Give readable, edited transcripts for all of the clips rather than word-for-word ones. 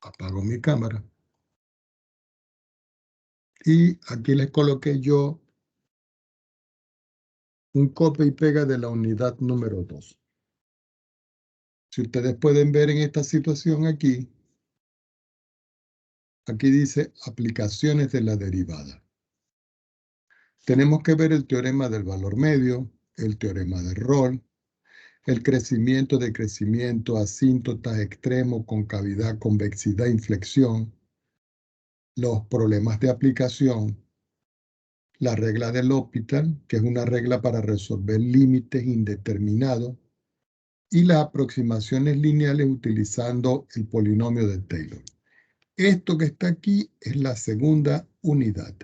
Apago mi cámara. Y aquí les coloqué yo un copia y pega de la unidad número 2. Si ustedes pueden ver en esta situación aquí dice aplicaciones de la derivada. Tenemos que ver el teorema del valor medio, el teorema del rol, el crecimiento, decrecimiento, asíntotas, extremo, concavidad, convexidad, inflexión, los problemas de aplicación, la regla del L'Hopital, que es una regla para resolver límites indeterminados, y las aproximaciones lineales utilizando el polinomio de Taylor. Esto que está aquí es la segunda unidad.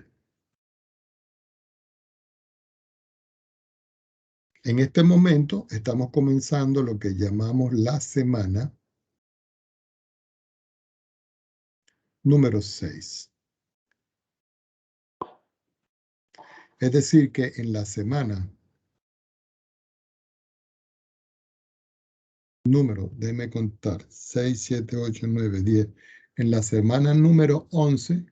En este momento estamos comenzando lo que llamamos la semana número 6. Es decir, que en la semana número, déjeme contar, 6, 7, 8, 9, 10. En la semana número 11,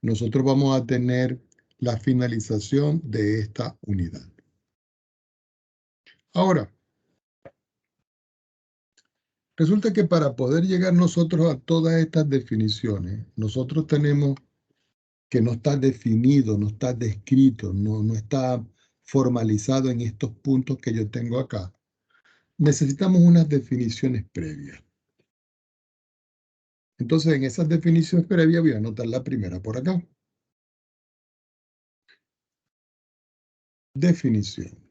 nosotros vamos a tener la finalización de esta unidad. Ahora, resulta que para poder llegar nosotros a todas estas definiciones, nosotros tenemos que no está definido, no está descrito, no está formalizado en estos puntos que yo tengo acá. Necesitamos unas definiciones previas. Entonces, en esas definiciones previas voy a anotar la primera por acá. Definición.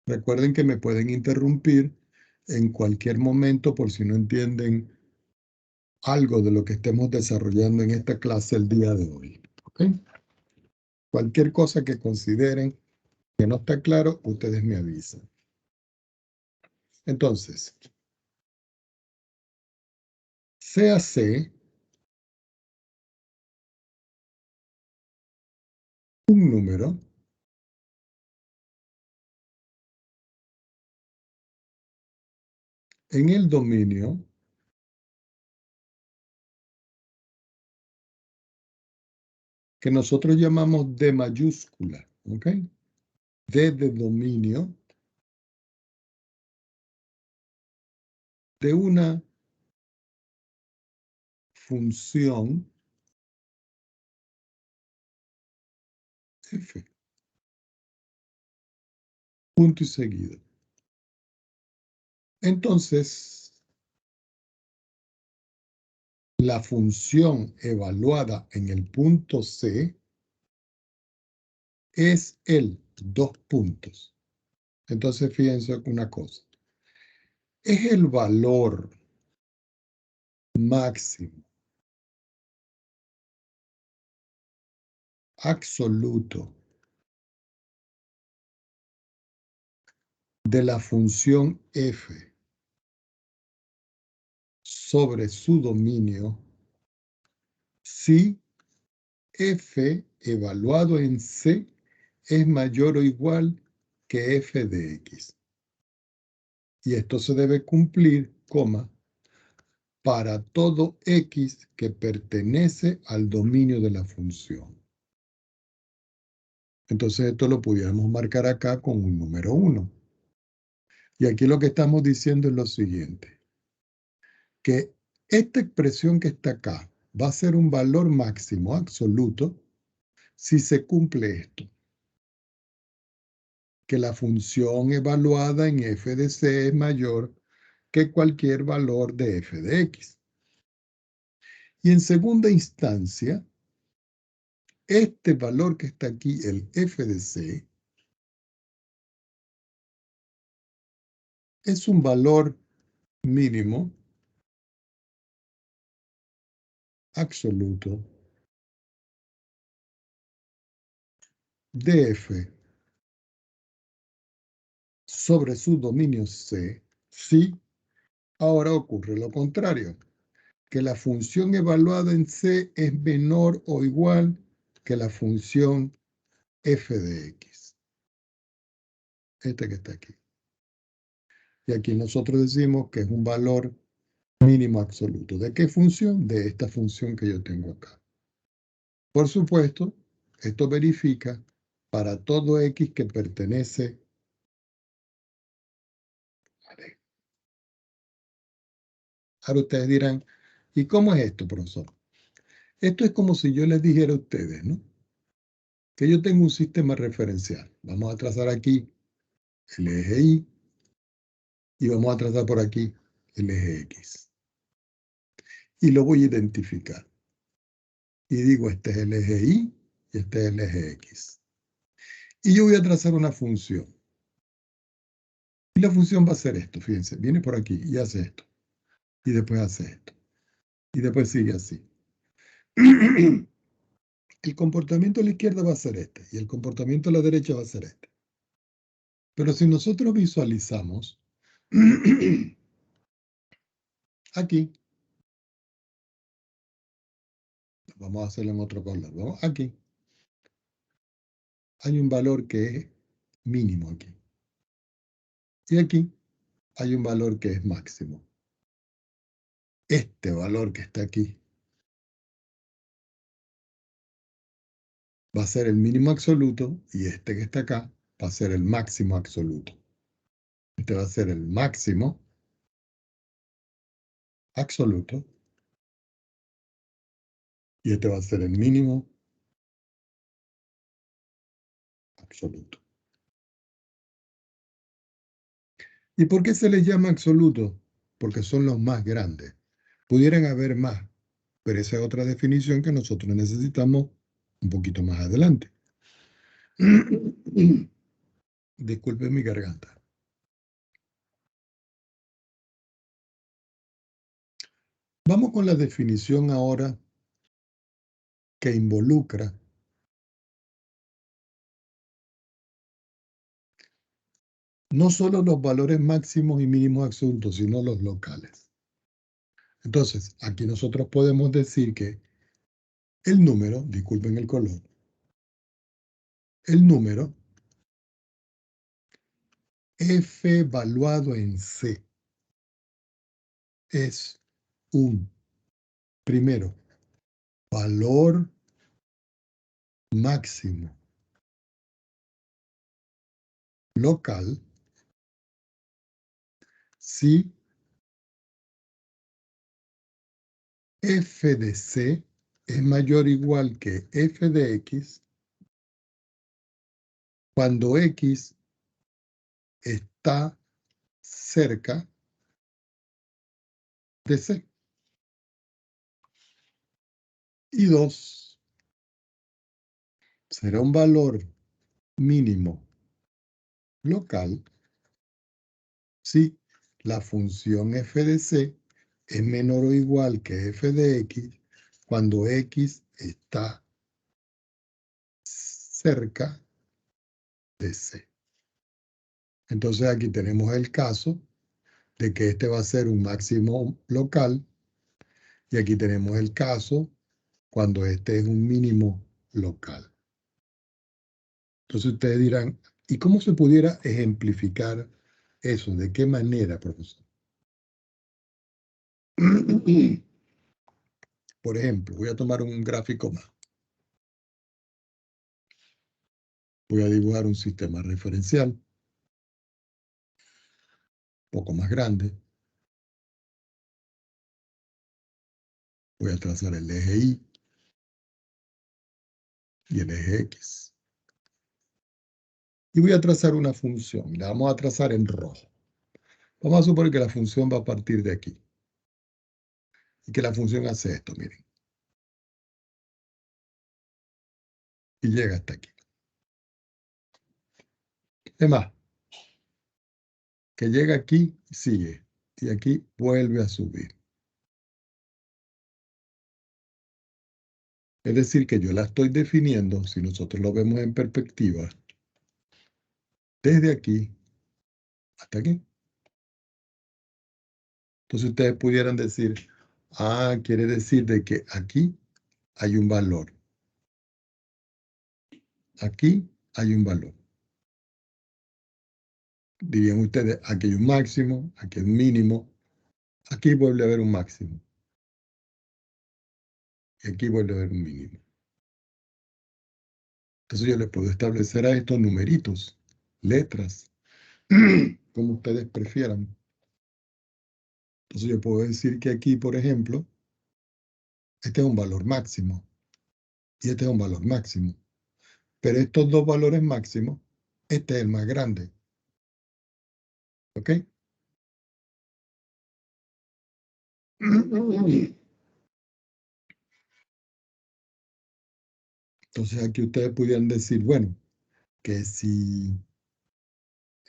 Recuerden que me pueden interrumpir en cualquier momento por si no entienden algo de lo que estemos desarrollando en esta clase el día de hoy. ¿Okay? Cualquier cosa que consideren que no está claro, ustedes me avisan. Entonces, CAC un número en el dominio que nosotros llamamos D mayúscula, ¿ok? D de dominio de una función f, punto y seguido. Entonces, la función evaluada en el punto C es el 2 puntos. Entonces, fíjense una cosa. Es el valor máximo absoluto de la función f sobre su dominio si f evaluado en C es mayor o igual que f de x. Y esto se debe cumplir, para todo x que pertenece al dominio de la función. Entonces esto lo pudiéramos marcar acá con un número 1. Y aquí lo que estamos diciendo es lo siguiente, que esta expresión que está acá va a ser un valor máximo absoluto si se cumple esto, que la función evaluada en f de c es mayor que cualquier valor de f de x. Y en segunda instancia, este valor que está aquí, el f de c, es un valor mínimo absoluto de f sobre su dominio C, si ahora ocurre lo contrario, que la función evaluada en C es menor o igual que la función f de x. Este que está aquí. Y aquí nosotros decimos que es un valor mínimo absoluto. ¿De qué función? De esta función que yo tengo acá. Por supuesto, esto verifica para todo X que pertenece a D. Ahora ustedes dirán, ¿y cómo es esto, profesor? Esto es como si yo les dijera a ustedes, ¿no? Que yo tengo un sistema referencial. Vamos a trazar aquí el eje Y y vamos a trazar por aquí el eje X. Y lo voy a identificar. Y digo, este es el eje Y y este es el eje X. Y yo voy a trazar una función. Y la función va a ser esto, fíjense, viene por aquí y hace esto. Y después hace esto. Y después sigue así. El comportamiento a la izquierda va a ser este. Y el comportamiento a la derecha va a ser este. Pero si nosotros visualizamos aquí, vamos a hacerlo en otro color. Vamos aquí. Hay un valor que es mínimo aquí. Y aquí hay un valor que es máximo. Este valor que está aquí va a ser el mínimo absoluto y este que está acá va a ser el máximo absoluto. Este va a ser el máximo absoluto y este va a ser el mínimo absoluto. ¿Y por qué se les llama absoluto? Porque son los más grandes. Pudieran haber más, pero esa es otra definición que nosotros necesitamos un poquito más adelante. Disculpen mi garganta. Vamos con la definición ahora que involucra no solo los valores máximos y mínimos absolutos, sino los locales. Entonces, aquí nosotros podemos decir que el número, disculpen el color, el número f evaluado en C es un, primero, valor máximo local si f de C es mayor o igual que f de X cuando X está cerca de C. Y 2, será un valor mínimo local si la función f de C es menor o igual que f de X cuando X está cerca de C. Entonces aquí tenemos el caso de que este va a ser un máximo local y aquí tenemos el caso cuando este es un mínimo local. Entonces ustedes dirán, ¿y cómo se pudiera ejemplificar eso? ¿De qué manera, profesor? Por ejemplo, voy a tomar un gráfico más. Voy a dibujar un sistema referencial, un poco más grande. Voy a trazar el eje Y y el eje X. Y voy a trazar una función. La vamos a trazar en rojo. Vamos a suponer que la función va a partir de aquí. Y que la función hace esto, miren. Y llega hasta aquí. Es más, que llega aquí, sigue. Y aquí vuelve a subir. Es decir, que yo la estoy definiendo, si nosotros lo vemos en perspectiva, desde aquí hasta aquí. Entonces ustedes pudieran decir, quiere decir de que aquí hay un valor. Aquí hay un valor. Dirían ustedes, aquí hay un máximo, aquí hay un mínimo, aquí vuelve a haber un máximo. Y aquí vuelve a haber un mínimo. Entonces yo le puedo establecer a estos numeritos, letras, como ustedes prefieran. Entonces yo puedo decir que aquí, por ejemplo, este es un valor máximo y este es un valor máximo. Pero estos dos valores máximos, este es el más grande. ¿Ok? Entonces aquí ustedes pudieran decir, bueno, que si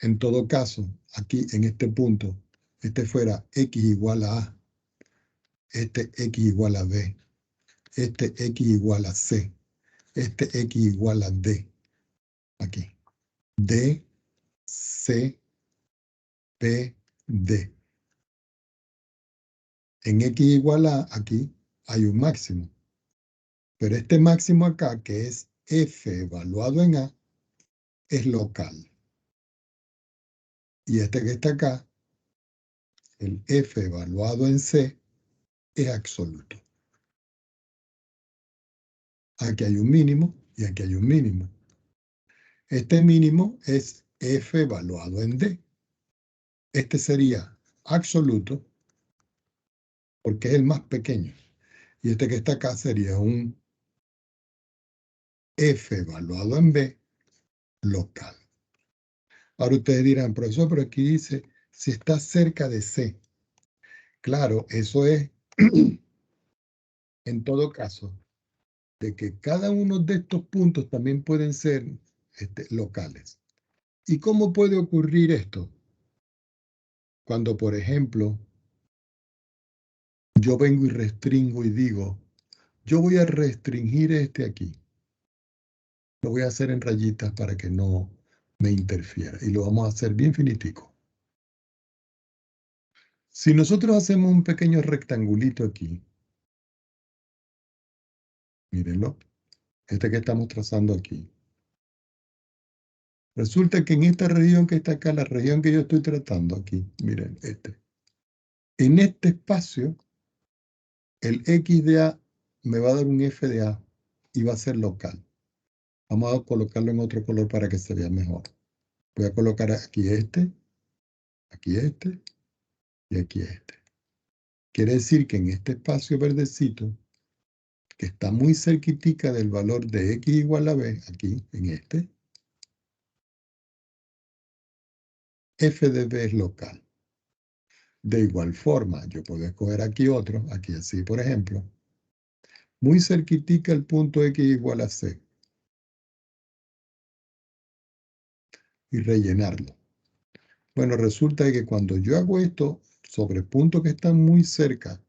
en todo caso, aquí en este punto, este fuera x igual a A, este x igual a B, este x igual a C, este x igual a D, aquí. D, C, P, D. En x igual a, aquí hay un máximo. Pero este máximo acá, que es f evaluado en A, es local. Y este que está acá, el f evaluado en C, es absoluto. Aquí hay un mínimo y aquí hay un mínimo. Este mínimo es f evaluado en D. Este sería absoluto porque es el más pequeño. Y este que está acá sería un f evaluado en B local. Ahora ustedes dirán, profesor, pero aquí dice si está cerca de C. Claro, eso es en todo caso de que cada uno de estos puntos también pueden ser locales. ¿Y cómo puede ocurrir esto? Cuando, por ejemplo, yo vengo y restringo y digo, yo voy a restringir este aquí. Lo voy a hacer en rayitas para que no me interfiera. Y lo vamos a hacer bien finitico. Si nosotros hacemos un pequeño rectangulito aquí, mírenlo, este que estamos trazando aquí. Resulta que en esta región que está acá, la región que yo estoy tratando aquí, miren, en este espacio, el X de A me va a dar un F de A y va a ser local. Vamos a colocarlo en otro color para que se vea mejor. Voy a colocar aquí este y aquí este. Quiere decir que en este espacio verdecito, que está muy cerquitica del valor de X igual a B, aquí, en este, F de B es local. De igual forma, yo puedo escoger aquí otro, aquí así, por ejemplo, muy cerquitica el punto X igual a C y rellenarlo. Bueno, resulta que cuando yo hago esto sobre puntos que están muy cerca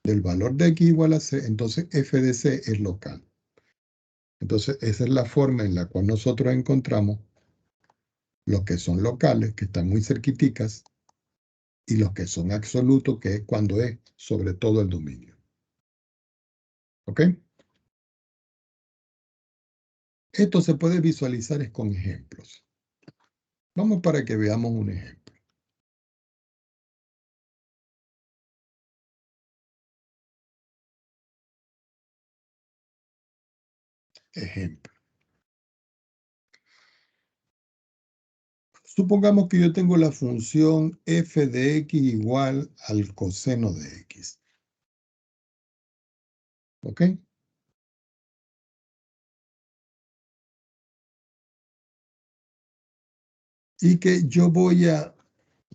del valor de X igual a C, entonces F de C es local. Entonces, esa es la forma en la cual nosotros encontramos los que son locales, que están muy cerquiticas, y los que son absolutos, que es cuando es sobre todo el dominio. ¿Ok? Esto se puede visualizar con ejemplos. Vamos para que veamos un ejemplo. Ejemplo. Supongamos que yo tengo la función f de x igual al coseno de x. ¿Ok? Y que yo voy a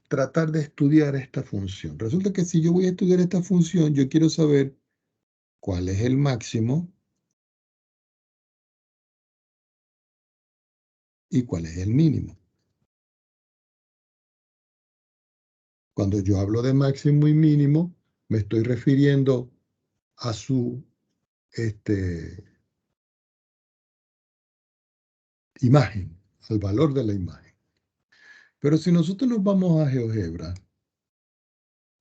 tratar de estudiar esta función. Resulta que si yo voy a estudiar esta función, yo quiero saber cuál es el máximo y cuál es el mínimo. Cuando yo hablo de máximo y mínimo, me estoy refiriendo a su imagen, al valor de la imagen. Pero si nosotros nos vamos a GeoGebra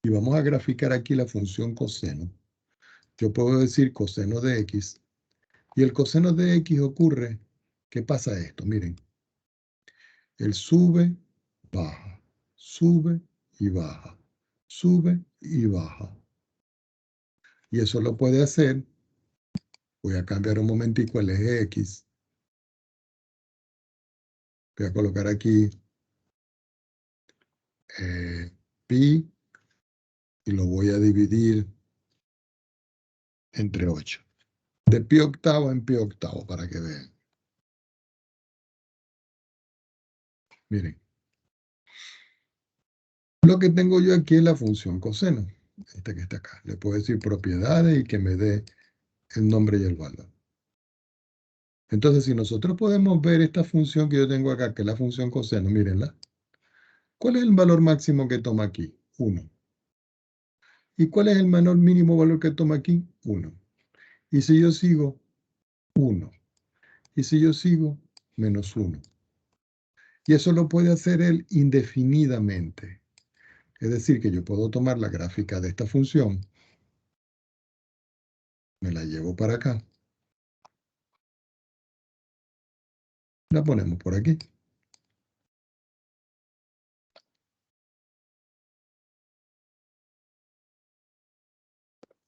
y vamos a graficar aquí la función coseno, yo puedo decir coseno de x, y el coseno de x ocurre, ¿qué pasa esto? Miren, él sube, baja, sube y baja, sube y baja. Y eso lo puede hacer. Voy a cambiar un momentico el eje X. Voy a colocar aquí pi y lo voy a dividir entre 8. De pi octavo en pi octavo para que vean. Miren. Lo que tengo yo aquí es la función coseno. Esta que está acá. Le puedo decir propiedades y que me dé el nombre y el valor. Entonces, si nosotros podemos ver esta función que yo tengo acá, que es la función coseno, mírenla. ¿Cuál es el valor máximo que toma aquí? 1. ¿Y cuál es el menor mínimo valor que toma aquí? 1. Y si yo sigo, 1. Y si yo sigo, menos 1. Y eso lo puede hacer él indefinidamente. Es decir, que yo puedo tomar la gráfica de esta función, me la llevo para acá, la ponemos por aquí.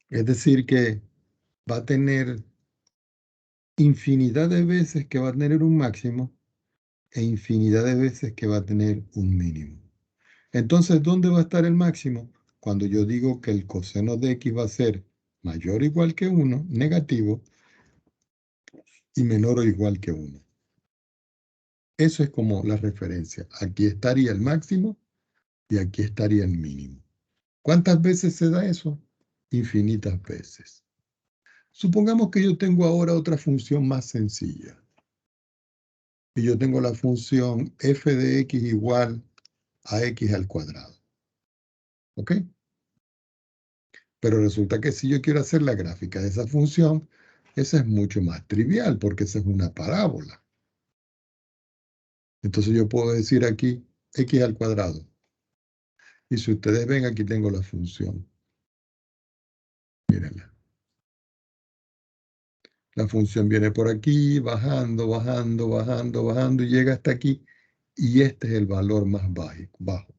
Es decir, que va a tener infinidad de veces que va a tener un máximo e infinidad de veces que va a tener un mínimo. Entonces, ¿dónde va a estar el máximo? Cuando yo digo que el coseno de x va a ser mayor o igual que 1, negativo, y menor o igual que 1. Eso es como la referencia. Aquí estaría el máximo y aquí estaría el mínimo. ¿Cuántas veces se da eso? Infinitas veces. Supongamos que yo tengo ahora otra función más sencilla. Y yo tengo la función f de x igual a x al cuadrado. ¿Ok? Pero resulta que si yo quiero hacer la gráfica de esa función, esa es mucho más trivial porque esa es una parábola. Entonces yo puedo decir aquí x al cuadrado. Y si ustedes ven, aquí tengo la función. Mírenla. La función viene por aquí, bajando, bajando, bajando, bajando, y llega hasta aquí. Y este es el valor más bajo.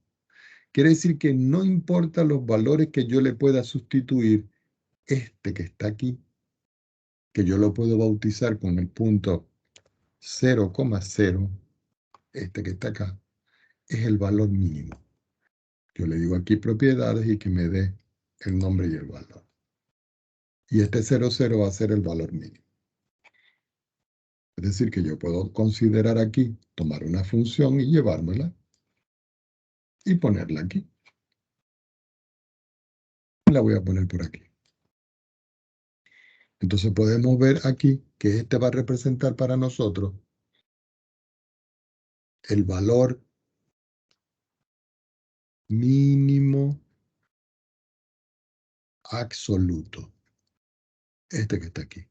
Quiere decir que no importa los valores que yo le pueda sustituir, este que está aquí, que yo lo puedo bautizar con el punto 0,0, este que está acá, es el valor mínimo. Yo le digo aquí propiedades y que me dé el nombre y el valor. Y este 0,0 va a ser el valor mínimo. Es decir, que yo puedo considerar aquí, tomar una función y llevármela y ponerla aquí. La voy a poner por aquí. Entonces podemos ver aquí que este va a representar para nosotros el valor mínimo absoluto. Este que está aquí.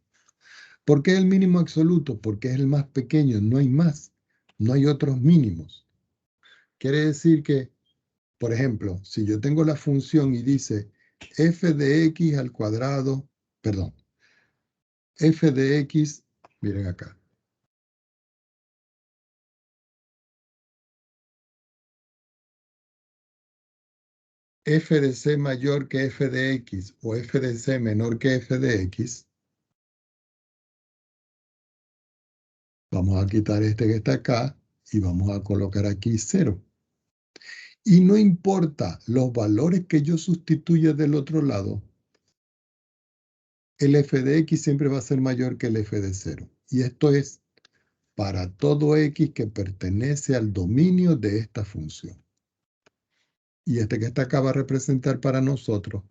¿Por qué el mínimo absoluto? Porque es el más pequeño, no hay más. No hay otros mínimos. Quiere decir que, por ejemplo, si yo tengo la función y dice f de x al cuadrado, perdón, f de x, miren acá. F de c mayor que f de x o f de c menor que f de x, vamos a quitar este que está acá y vamos a colocar aquí 0. Y no importa los valores que yo sustituya del otro lado, el f de x siempre va a ser mayor que el f de 0. Y esto es para todo x que pertenece al dominio de esta función. Y este que está acá va a representar para nosotros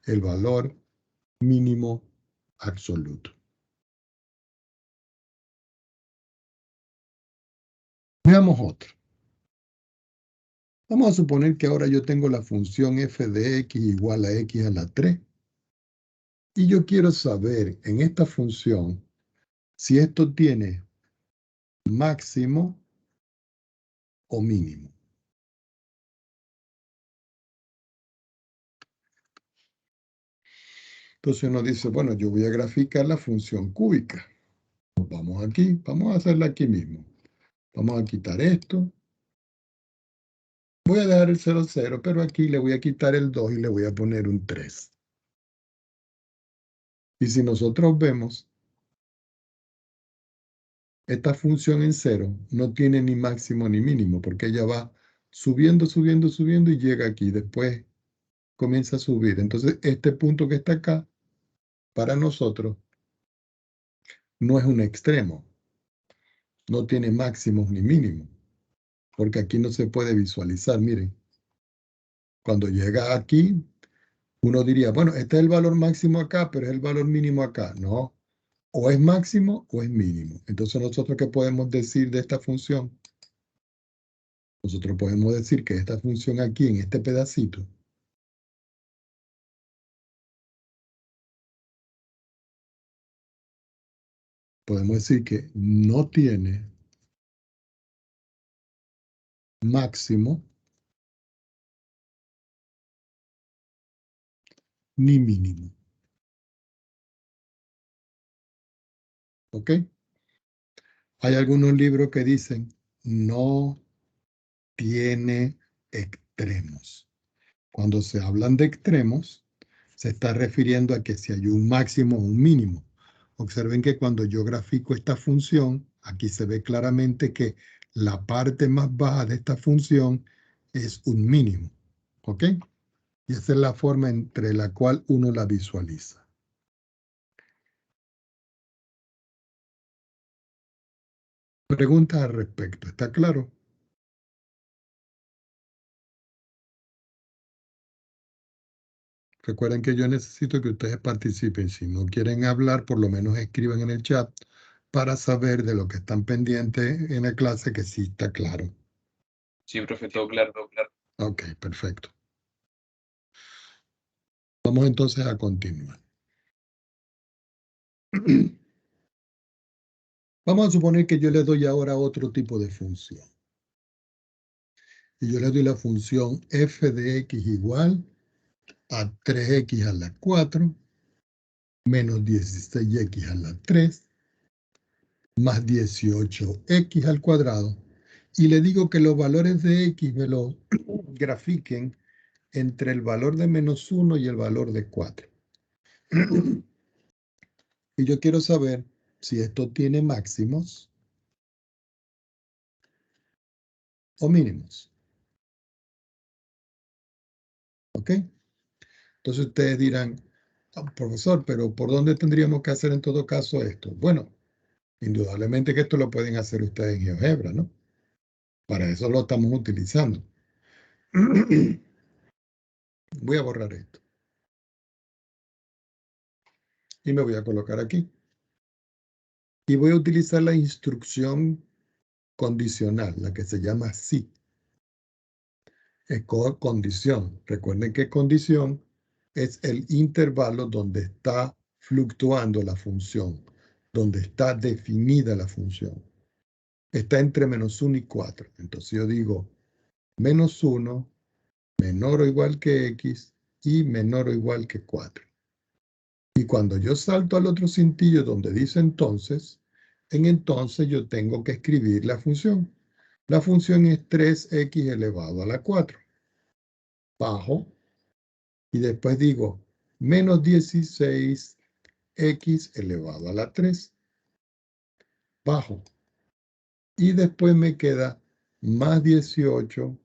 el valor mínimo absoluto. Veamos otro. Vamos a suponer que ahora yo tengo la función f de x igual a x a la 3. Y yo quiero saber en esta función si esto tiene máximo o mínimo. Entonces uno dice, bueno, yo voy a graficar la función cúbica. Vamos aquí, vamos a hacerla aquí mismo. Vamos a quitar esto Voy a dejar el 0, 0, pero aquí le voy a quitar el 2 y le voy a poner un 3. Y si nosotros vemos, esta función en 0 no tiene ni máximo ni mínimo, porque ella va subiendo, subiendo, subiendo y llega aquí. Después comienza a subir. Entonces, este punto que está acá, para nosotros, no es un extremo. No tiene máximos ni mínimos, porque aquí no se puede visualizar. Miren, cuando llega aquí, uno diría, bueno, este es el valor máximo acá, pero es el valor mínimo acá. No, o es máximo o es mínimo. Entonces, ¿nosotros qué podemos decir de esta función? Nosotros podemos decir que esta función aquí, en este pedacito, podemos decir que no tiene máximo ni mínimo. ¿Ok? Hay algunos libros que dicen no tiene extremos. Cuando se hablan de extremos, se está refiriendo a que si hay un máximo o un mínimo. Observen que cuando yo grafico esta función, aquí se ve claramente que la parte más baja de esta función es un mínimo. ¿Ok? Y esa es la forma entre la cual uno la visualiza. Preguntas al respecto, ¿está claro? Recuerden que yo necesito que ustedes participen. Si no quieren hablar, por lo menos escriban en el chat para saber de lo que están pendientes en la clase que sí está claro. Sí, profe, todo claro, todo claro. Ok, perfecto. Vamos entonces a continuar. Vamos a suponer que yo le doy ahora otro tipo de función. Y yo le doy la función f de x igual a 3x a la 4 menos 16x a la 3 más 18x al cuadrado. Y le digo que los valores de x me los grafiquen entre el valor de menos 1 y el valor de 4. Y yo quiero saber si esto tiene máximos o mínimos. ¿Ok? Entonces ustedes dirán, profesor, pero ¿por dónde tendríamos que hacer en todo caso esto? Bueno, indudablemente que esto lo pueden hacer ustedes en GeoGebra, ¿no? Para eso lo estamos utilizando. Voy a borrar esto. Y me voy a colocar aquí. Y voy a utilizar la instrucción condicional, la que se llama si. Escoja condición. Recuerden que condición es el intervalo donde está fluctuando la función, donde está definida la función. Está entre menos 1 y 4. Entonces yo digo menos 1, menor o igual que x y menor o igual que 4. Y cuando yo salto al otro cintillo donde dice entonces, en entonces yo tengo que escribir la función. La función es 3x elevado a la 4. Bajo y después digo menos 16x elevado a la 3. Bajo. Y después me queda más 18x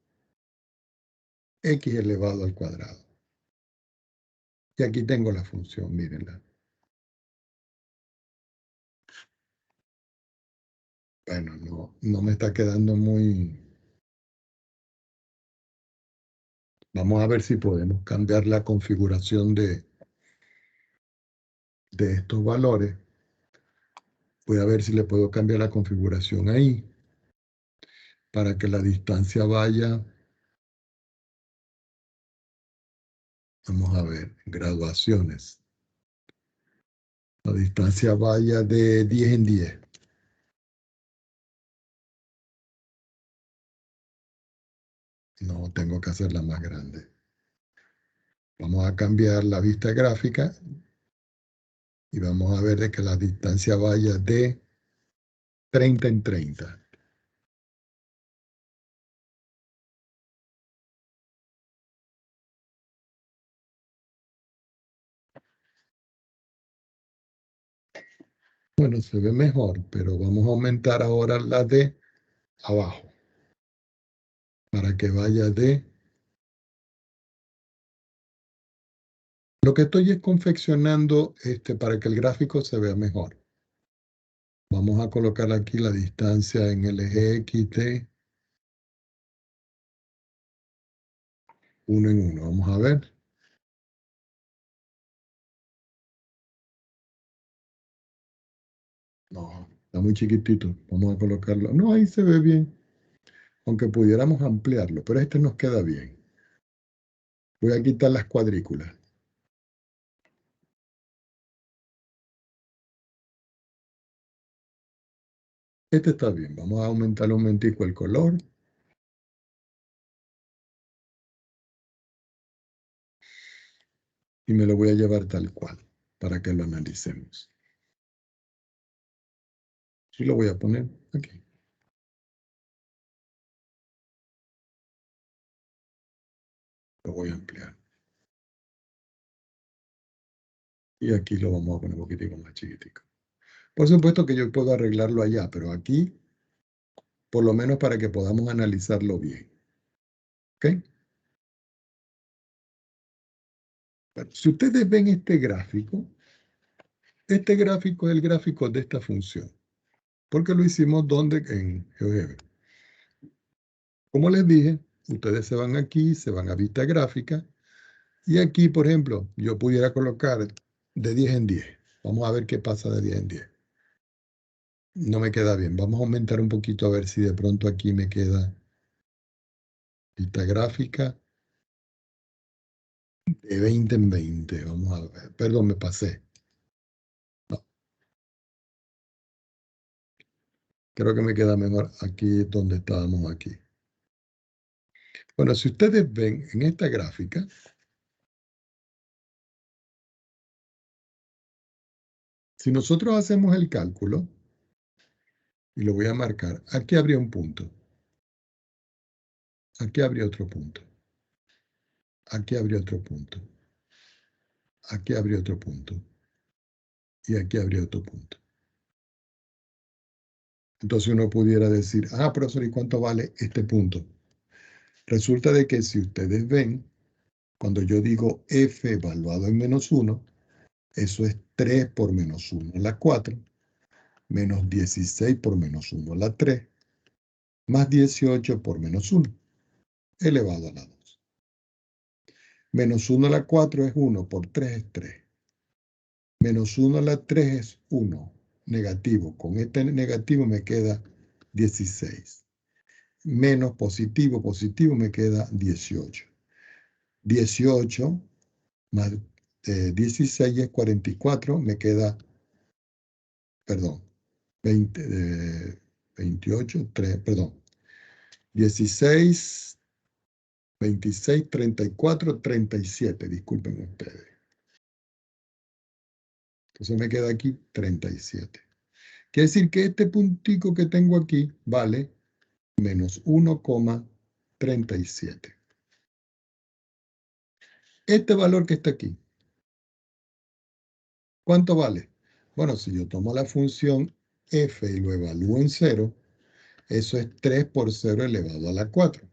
elevado al cuadrado. Y aquí tengo la función, mírenla. Bueno, no me está quedando muy... Vamos a ver si podemos cambiar la configuración de estos valores. Voy a ver si le puedo cambiar la configuración ahí para que la distancia vaya. Vamos a ver, graduaciones. La distancia vaya de 10 en 10. No, tengo que hacerla más grande. Vamos a cambiar la vista gráfica y vamos a ver de que la distancia vaya de 30 en 30. Bueno, se ve mejor, pero vamos a aumentar ahora la de abajo, para que vaya de... Lo que estoy es confeccionando para que el gráfico se vea mejor. Vamos a colocar aquí la distancia en el eje XT. 1 en 1. Vamos a ver. No, está muy chiquitito. Vamos a colocarlo. No, ahí se ve bien. Aunque pudiéramos ampliarlo, pero este nos queda bien. Voy a quitar las cuadrículas. Este está bien. Vamos a aumentar un momentico el color. Y me lo voy a llevar tal cual, para que lo analicemos. Y lo voy a poner aquí. Lo voy a ampliar. Y aquí lo vamos a poner un poquitico más chiquitico. Por supuesto que yo puedo arreglarlo allá, pero aquí, por lo menos para que podamos analizarlo bien. ¿Ok? Si ustedes ven este gráfico es el gráfico de esta función. Porque lo hicimos donde en GeoGebra. Como les dije, ustedes se van aquí, se van a vista gráfica. Y aquí, por ejemplo, yo pudiera colocar de 10 en 10. Vamos a ver qué pasa de 10 en 10. No me queda bien. Vamos a aumentar un poquito a ver si de pronto aquí me queda vista gráfica de 20 en 20. Vamos a ver. Perdón, me pasé. No, creo que me queda mejor aquí donde estábamos aquí. Bueno, si ustedes ven en esta gráfica, si nosotros hacemos el cálculo, y lo voy a marcar, aquí habría un punto. Aquí habría otro punto. Aquí habría otro punto. Aquí habría otro punto. Y aquí habría otro punto. Entonces uno pudiera decir, profesor, ¿y cuánto vale este punto? Resulta de que si ustedes ven, cuando yo digo f evaluado en menos 1, eso es 3 por menos 1 a la 4, menos 16 por menos 1 a la 3, más 18 por menos 1, elevado a la 2. Menos 1 a la 4 es 1, por 3 es 3. Menos 1 a la 3 es 1, negativo. Con este negativo me queda 16. Menos positivo, positivo me queda 18. 18 más 16 es 44, me queda, perdón, 28, 3, perdón, 16, 26, 34, 37, disculpen ustedes. Entonces me queda aquí 37. Quiere decir que este puntico que tengo aquí vale menos 1,37. Este valor que está aquí, ¿cuánto vale? Bueno, si yo tomo la función f y lo evalúo en 0, eso es 3 por 0 elevado a la 4,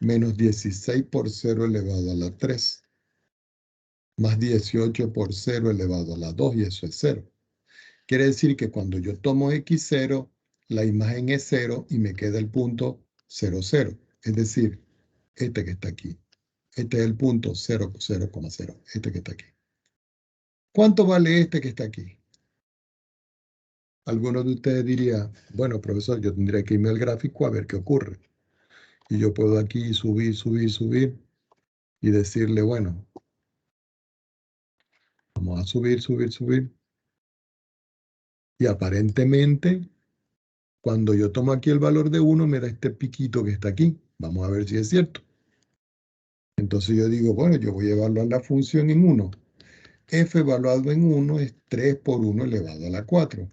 menos 16 por 0 elevado a la 3, más 18 por 0 elevado a la 2, y eso es 0. Quiere decir que cuando yo tomo x0, la imagen es 0 y me queda el punto 0, 0. Es decir, este que está aquí. Este es el punto 0, 0,0, este que está aquí. ¿Cuánto vale este que está aquí? Algunos de ustedes dirían, bueno, profesor, yo tendría que irme al gráfico a ver qué ocurre. Y yo puedo aquí subir, subir, subir y decirle, bueno, vamos a subir, subir, subir. Y aparentemente, cuando yo tomo aquí el valor de 1, me da este piquito que está aquí. Vamos a ver si es cierto. Entonces yo digo, bueno, yo voy a evaluar la función en 1. F evaluado en 1 es 3 por 1 elevado a la 4.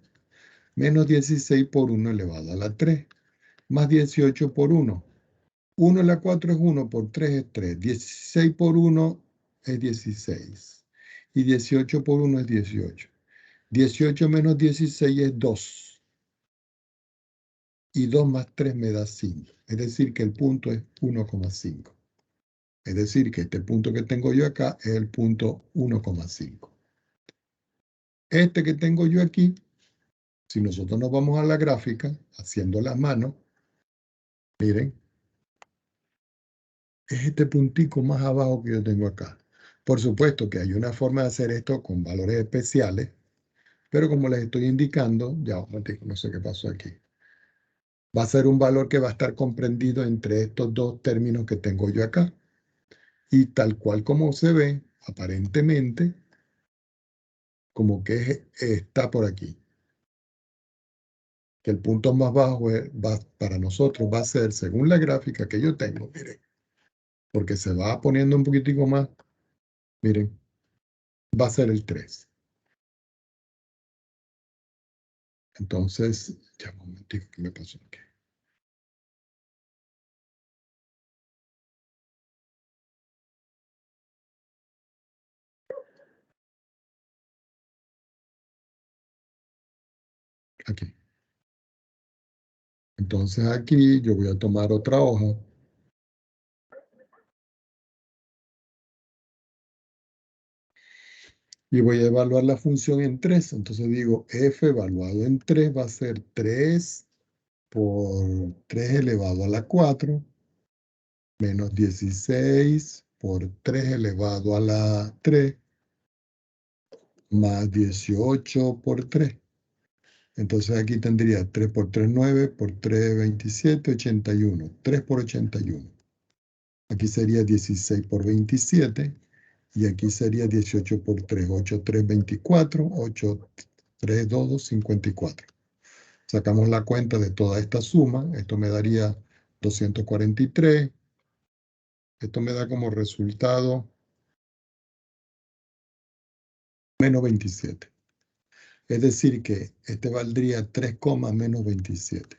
Menos 16 por 1 elevado a la 3. Más 18 por 1. 1 a la 4 es 1, por 3 es 3. 16 por 1 es 16. Y 18 por 1 es 18. 18 menos 16 es 2. Y 2 más 3 me da 5. Es decir, que el punto es 1,5. Es decir, que este punto que tengo yo acá es el punto 1,5. Este que tengo yo aquí, si nosotros nos vamos a la gráfica, haciendo las manos, miren, es este puntico más abajo que yo tengo acá. Por supuesto que hay una forma de hacer esto con valores especiales, pero como les estoy indicando, ya un momentico, no sé qué pasó aquí. Va a ser un valor que va a estar comprendido entre estos dos términos que tengo yo acá. Y tal cual como se ve, aparentemente, como que está por aquí. Que el punto más bajo para nosotros va a ser, según la gráfica que yo tengo, miren, porque se va poniendo un poquitico más, miren, va a ser el 3. Entonces, ya un momentito, ¿qué me pasó aquí? Aquí. Entonces aquí yo voy a tomar otra hoja. Y voy a evaluar la función en 3. Entonces digo, f evaluado en 3 va a ser 3 por 3 elevado a la 4 menos 16 por 3 elevado a la 3 más 18 por 3. Entonces aquí tendría 3 por 3, 9, por 3, 27, 81. 3 por 81. Aquí sería 16 por 27. Y aquí sería 18 por 3. 8, 3, 24. 8, 3, 2, 54. Sacamos la cuenta de toda esta suma. Esto me daría 243. Esto me da como resultado menos 27. Es decir que este valdría 3, menos 27.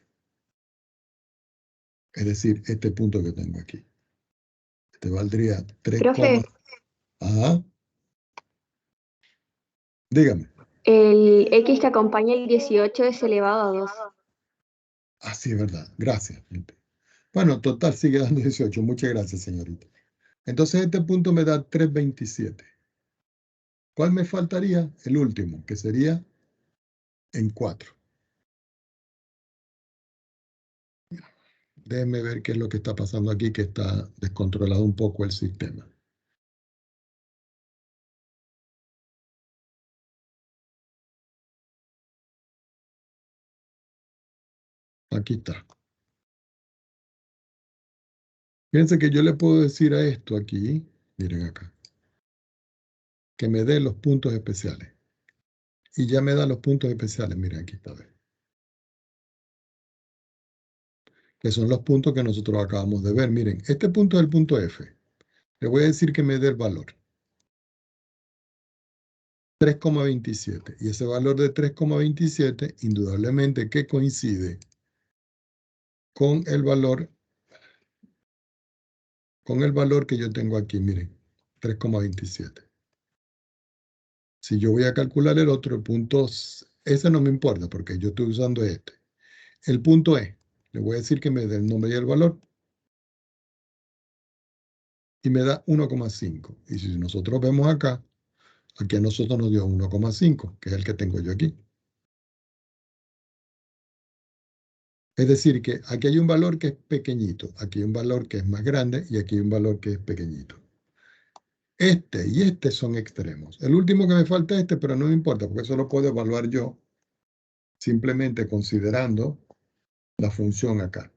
Es decir, este punto que tengo aquí. Este valdría 3, Profe, ajá. Dígame. el x que acompaña el 18 es elevado a 2. Ah, sí, es verdad. Gracias. Bueno, total sigue dando 18. Muchas gracias, señorita. Entonces este punto me da 3,27. ¿Cuál me faltaría? El último, que sería en 4. Déjenme ver qué es lo que está pasando aquí, que está descontrolado un poco el sistema. Aquí está. Fíjense que yo le puedo decir a esto aquí, miren acá, que me dé los puntos especiales. Y ya me da los puntos especiales, miren aquí está. Que son los puntos que nosotros acabamos de ver. Miren, este punto es el punto F. Le voy a decir que me dé el valor. 3,27. Y ese valor de 3,27, indudablemente que coincide con el valor que yo tengo aquí, miren, 3,27. Si yo voy a calcular el otro punto, ese no me importa porque yo estoy usando este. El punto E, le voy a decir que me dé el nombre y el valor. Y me da 1,5. Y si nosotros vemos acá, aquí a nosotros nos dio 1,5, que es el que tengo yo aquí. Es decir, que aquí hay un valor que es pequeñito, aquí hay un valor que es más grande y aquí hay un valor que es pequeñito. Este y este son extremos. El último que me falta es este, pero no me importa, porque eso lo puedo evaluar yo simplemente considerando la función acá.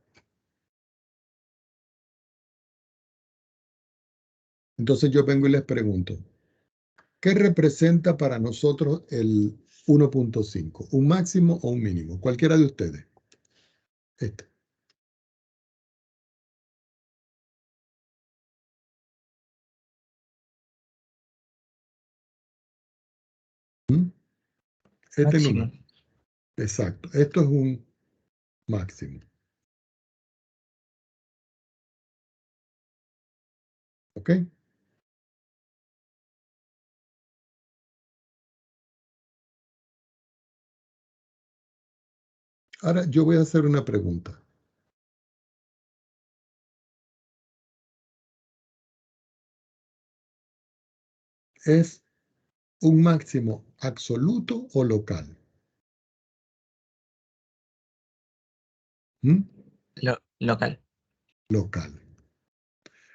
Entonces yo vengo y les pregunto, ¿qué representa para nosotros el 1,5? ¿Un máximo o un mínimo? Cualquiera de ustedes. Este. ¿Mm? Este Máximo. número. Exacto. Esto es un máximo. ¿Ok? Ahora yo voy a hacer una pregunta. ¿Es un máximo absoluto o local? ¿Mm? Local. Local.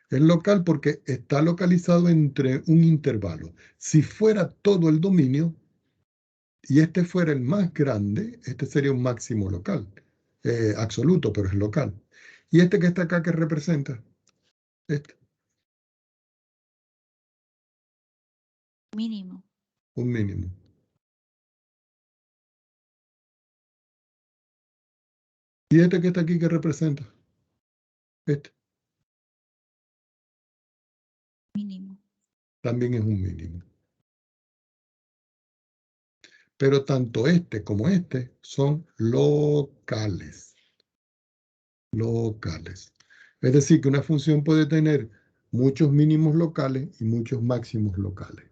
Es local porque está localizado entre un intervalo. Si fuera todo el dominio y este fuera el más grande, este sería un máximo local. Absoluto, pero es local. ¿Y este que está acá qué representa? Este, Mínimo. un mínimo. ¿Y este que está aquí qué representa? Este Mínimo. también es un mínimo. Pero tanto este como este son locales. Locales. Es decir, que una función puede tener muchos mínimos locales y muchos máximos locales.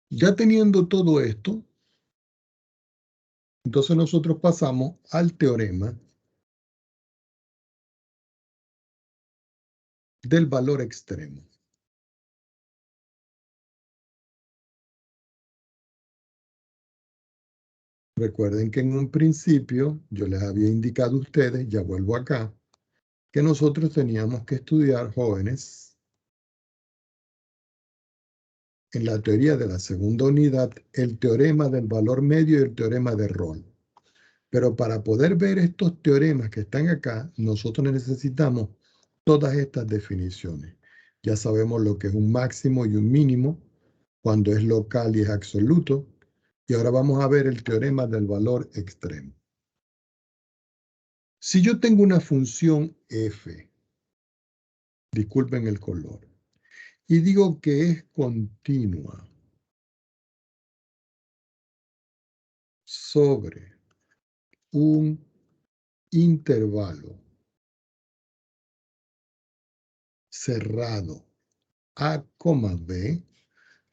Ya teniendo todo esto, entonces nosotros pasamos al teorema del valor extremo. Recuerden que en un principio yo les había indicado a ustedes, ya vuelvo acá, que nosotros teníamos que estudiar, jóvenes, en la teoría de la segunda unidad, el teorema del valor medio y el teorema de Rolle. Pero para poder ver estos teoremas que están acá, nosotros necesitamos todas estas definiciones. Ya sabemos lo que es un máximo y un mínimo, cuando es local y es absoluto. Y ahora vamos a ver el teorema del valor extremo. Si yo tengo una función f, disculpen el color, y digo que es continua sobre un intervalo cerrado a, b,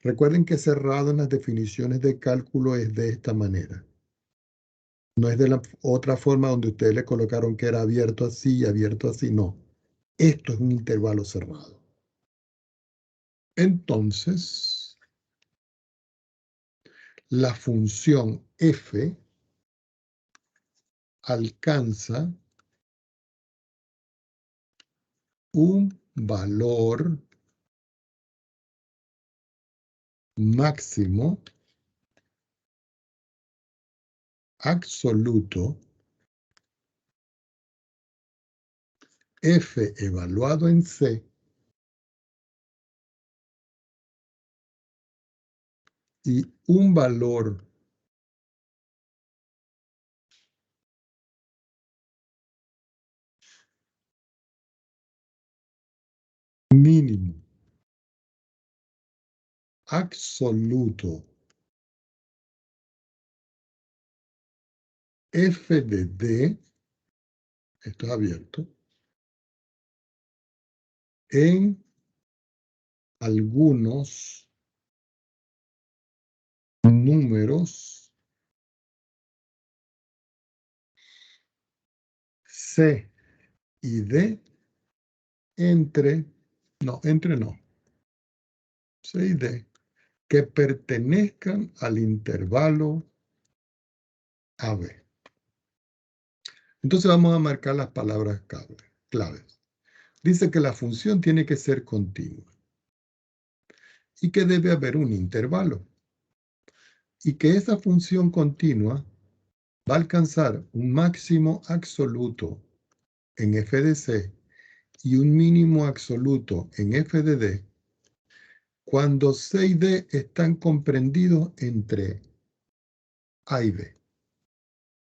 recuerden que cerrado en las definiciones de cálculo es de esta manera. No es de la otra forma donde ustedes le colocaron que era abierto así y abierto así, no. Esto es un intervalo cerrado. Entonces, la función f alcanza un valor máximo absoluto f evaluado en c y un valor mínimo absoluto f de d, esto es abierto, en algunos números c y d entre C y D, que pertenezcan al intervalo AB. Entonces vamos a marcar las palabras claves. Dice que la función tiene que ser continua y que debe haber un intervalo. Y que esa función continua va a alcanzar un máximo absoluto en f de c y un mínimo absoluto en f de d cuando C y D están comprendidos entre A y B.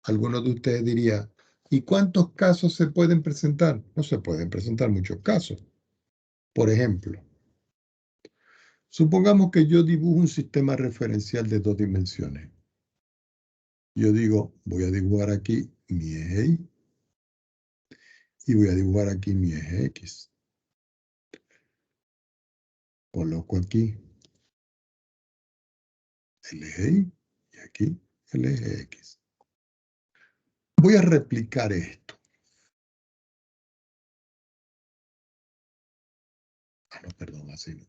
Algunos de ustedes dirían, ¿y cuántos casos se pueden presentar? No se pueden presentar muchos casos. Por ejemplo, supongamos que yo dibujo un sistema referencial de 2 dimensiones. Yo digo, voy a dibujar aquí mi eje Y y voy a dibujar aquí mi eje X. Coloco aquí el eje Y Y aquí el eje X. Voy a replicar esto. Ah, no, perdón, así no.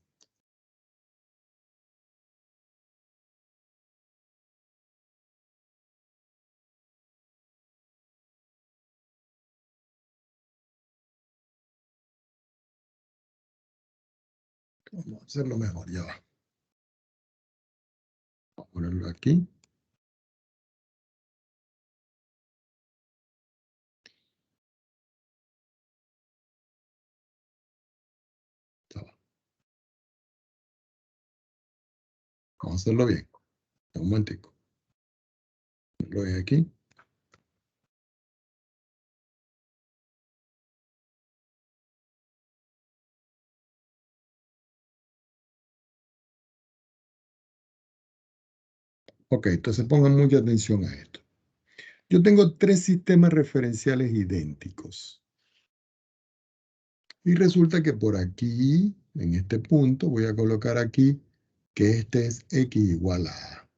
Vamos a hacerlo mejor, ya va. Vamos a ponerlo aquí. Ya va. Vamos a hacerlo bien. Un momentico. Lo voy aquí. Ok, entonces pongan mucha atención a esto. Yo tengo tres sistemas referenciales idénticos. Y resulta que por aquí, en este punto, voy a colocar aquí que este es X igual a A.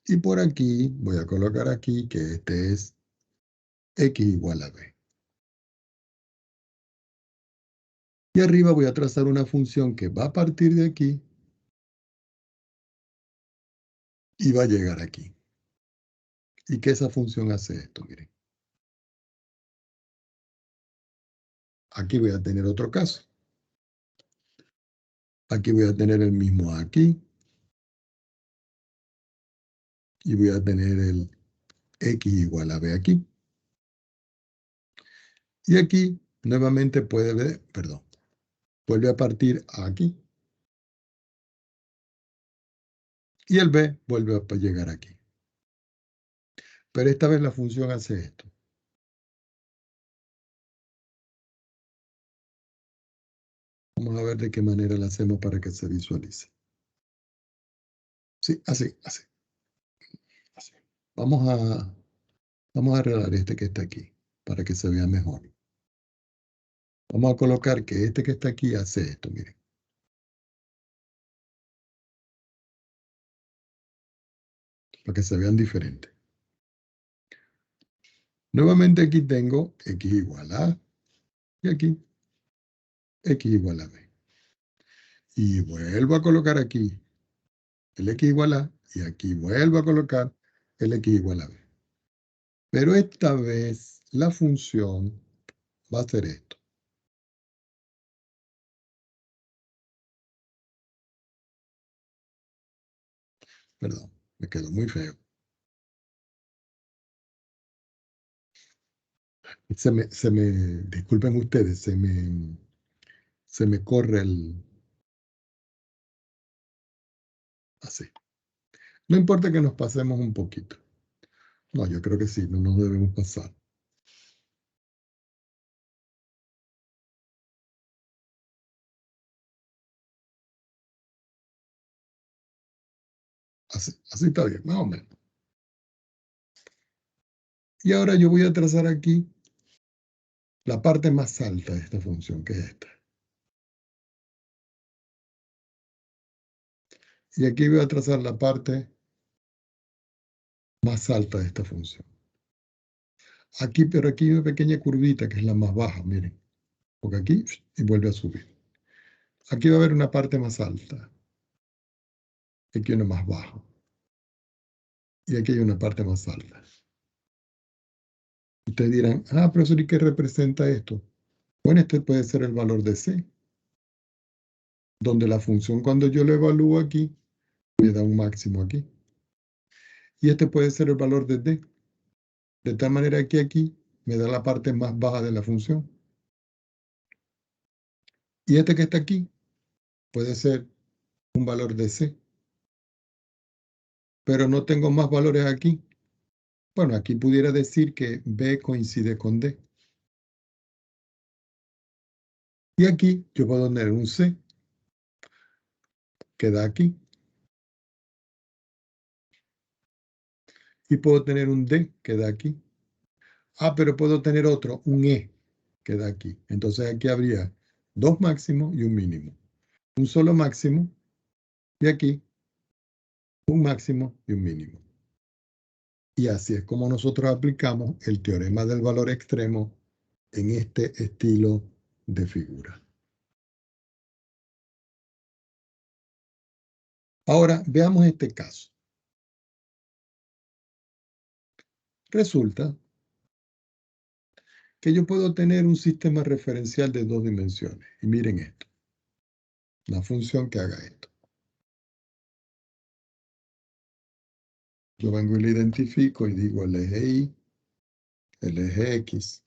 Y por aquí voy a colocar aquí que este es X igual a B. Y arriba voy a trazar una función que va a partir de aquí y va a llegar aquí. Y que esa función hace esto, miren. Aquí voy a tener otro caso. Aquí voy a tener el mismo A aquí. Y voy a tener el X igual a B aquí. Y aquí nuevamente vuelve a partir aquí. Y el B vuelve a llegar aquí. Pero esta vez la función hace esto. Vamos a ver de qué manera la hacemos para que se visualice. Sí, así. Vamos a arreglar este que está aquí, para que se vea mejor. Vamos a colocar que este que está aquí hace esto, miren. Para que se vean diferentes. Nuevamente aquí tengo X igual a A, y aquí X igual a B. Y vuelvo a colocar aquí el X igual a, y aquí vuelvo a colocar el X igual a B. Pero esta vez la función va a hacer esto. Perdón, me quedó muy feo. Disculpen ustedes, se me corre así. No importa que nos pasemos un poquito. No, yo creo que sí, no nos debemos pasar. Así está bien, más o menos. Y ahora yo voy a trazar aquí la parte más alta de esta función, que es esta. Y aquí voy a trazar la parte más alta de esta función. Aquí, pero aquí hay una pequeña curvita que es la más baja, miren. Porque aquí, y vuelve a subir. Aquí va a haber una parte más alta. Aquí una más baja. Y aquí hay una parte más alta. Ustedes dirán, profesor, ¿y qué representa esto? Bueno, este puede ser el valor de C, donde la función cuando yo lo evalúo aquí, me da un máximo aquí. Y este puede ser el valor de D, de tal manera que aquí me da la parte más baja de la función. Y este que está aquí puede ser un valor de C. Pero no tengo más valores aquí. Bueno, aquí pudiera decir que B coincide con D. Y aquí yo puedo tener un C, que da aquí. Y puedo tener un D, que da aquí. Pero puedo tener otro, un E, que da aquí. Entonces aquí habría dos máximos y un mínimo. Un solo máximo y aquí un máximo y un mínimo. Y así es como nosotros aplicamos el teorema del valor extremo en este estilo de figura. Ahora, veamos este caso. Resulta que yo puedo tener un sistema referencial de 2 dimensiones. Y miren esto. Una función que haga esto. Yo vengo y lo identifico y digo el eje Y, el eje X.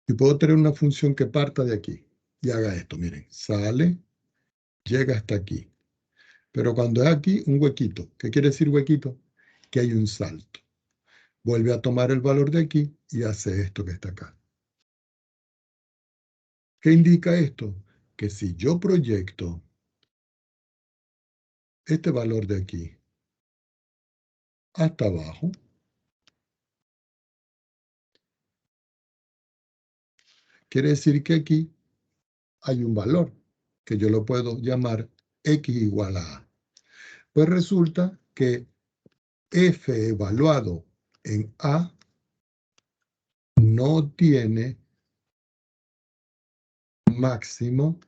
Y puedo tener una función que parta de aquí y haga esto. Miren, sale, llega hasta aquí. Pero cuando es aquí, un huequito. ¿Qué quiere decir huequito? Que hay un salto. Vuelve a tomar el valor de aquí y hace esto que está acá. ¿Qué indica esto? Que si yo proyecto este valor de aquí hasta abajo, quiere decir que aquí hay un valor que yo lo puedo llamar X igual a A. Pues resulta que F evaluado en A no tiene máximo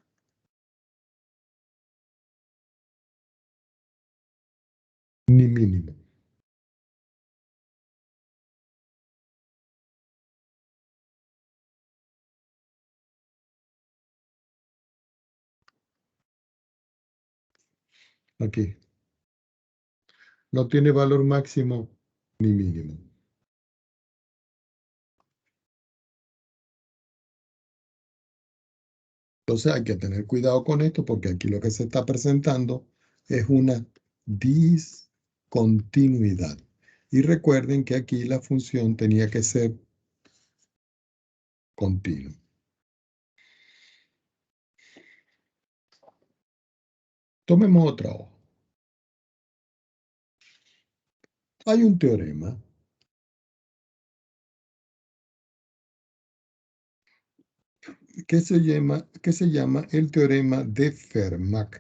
ni mínimo. Aquí. No tiene valor máximo ni mínimo. Entonces hay que tener cuidado con esto porque aquí lo que se está presentando es una discontinuidad. Y recuerden que aquí la función tenía que ser continua. Tomemos otra hoja. Hay un teorema que se llama el teorema de Fermat.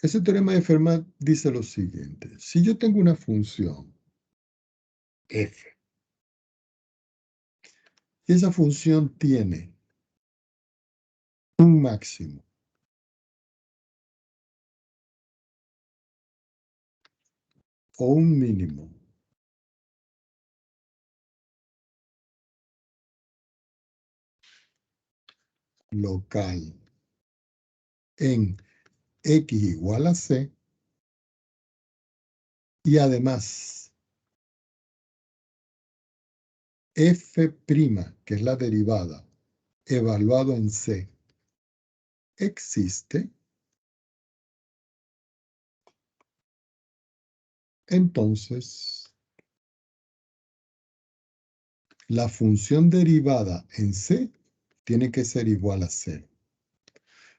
Ese teorema de Fermat dice lo siguiente. Si yo tengo una función f y esa función tiene un máximo o un mínimo local en x igual a c y además f', que es la derivada, evaluado en c, existe, entonces la función derivada en c tiene que ser igual a 0.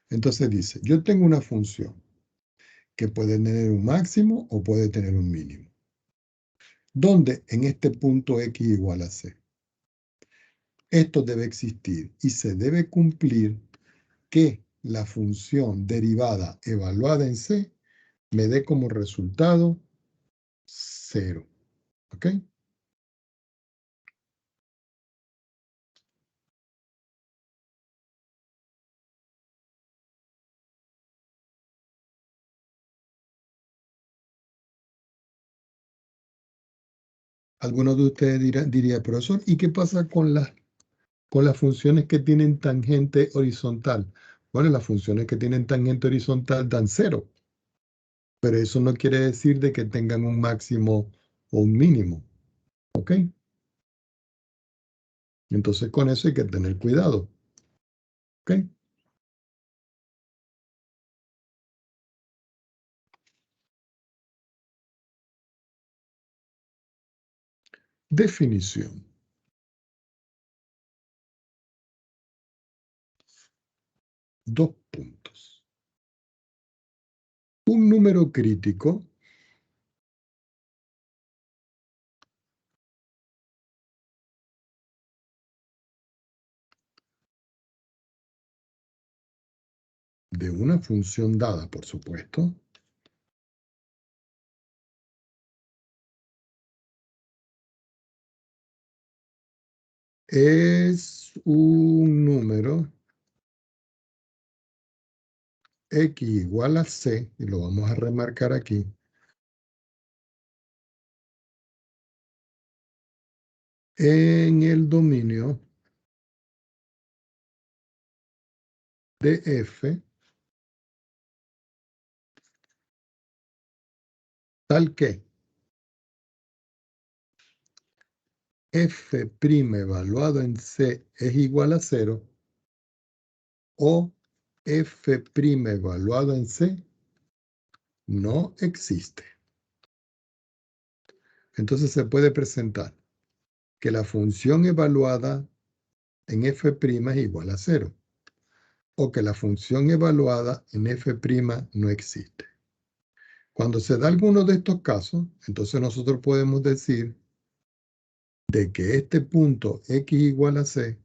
Entonces dice, yo tengo una función que puede tener un máximo o puede tener un mínimo. ¿Dónde? En este punto x igual a c. Esto debe existir y se debe cumplir que la función derivada evaluada en c me dé como resultado 0. ¿Ok? Algunos de ustedes diría, profesor, ¿y qué pasa con las funciones que tienen tangente horizontal? Bueno, las funciones que tienen tangente horizontal dan 0. Pero eso no quiere decir de que tengan un máximo o un mínimo. ¿Ok? Entonces con eso hay que tener cuidado. ¿Ok? Definición. Dos puntos. Un número crítico de una función dada, por supuesto, es un número x igual a c, y lo vamos a remarcar aquí, en el dominio de f, tal que f' evaluado en c es igual a 0, o f' evaluado en c no existe. Entonces se puede presentar que la función evaluada en f' es igual a 0, o que la función evaluada en f' no existe. Cuando se da alguno de estos casos, entonces nosotros podemos decir de que este punto x igual a c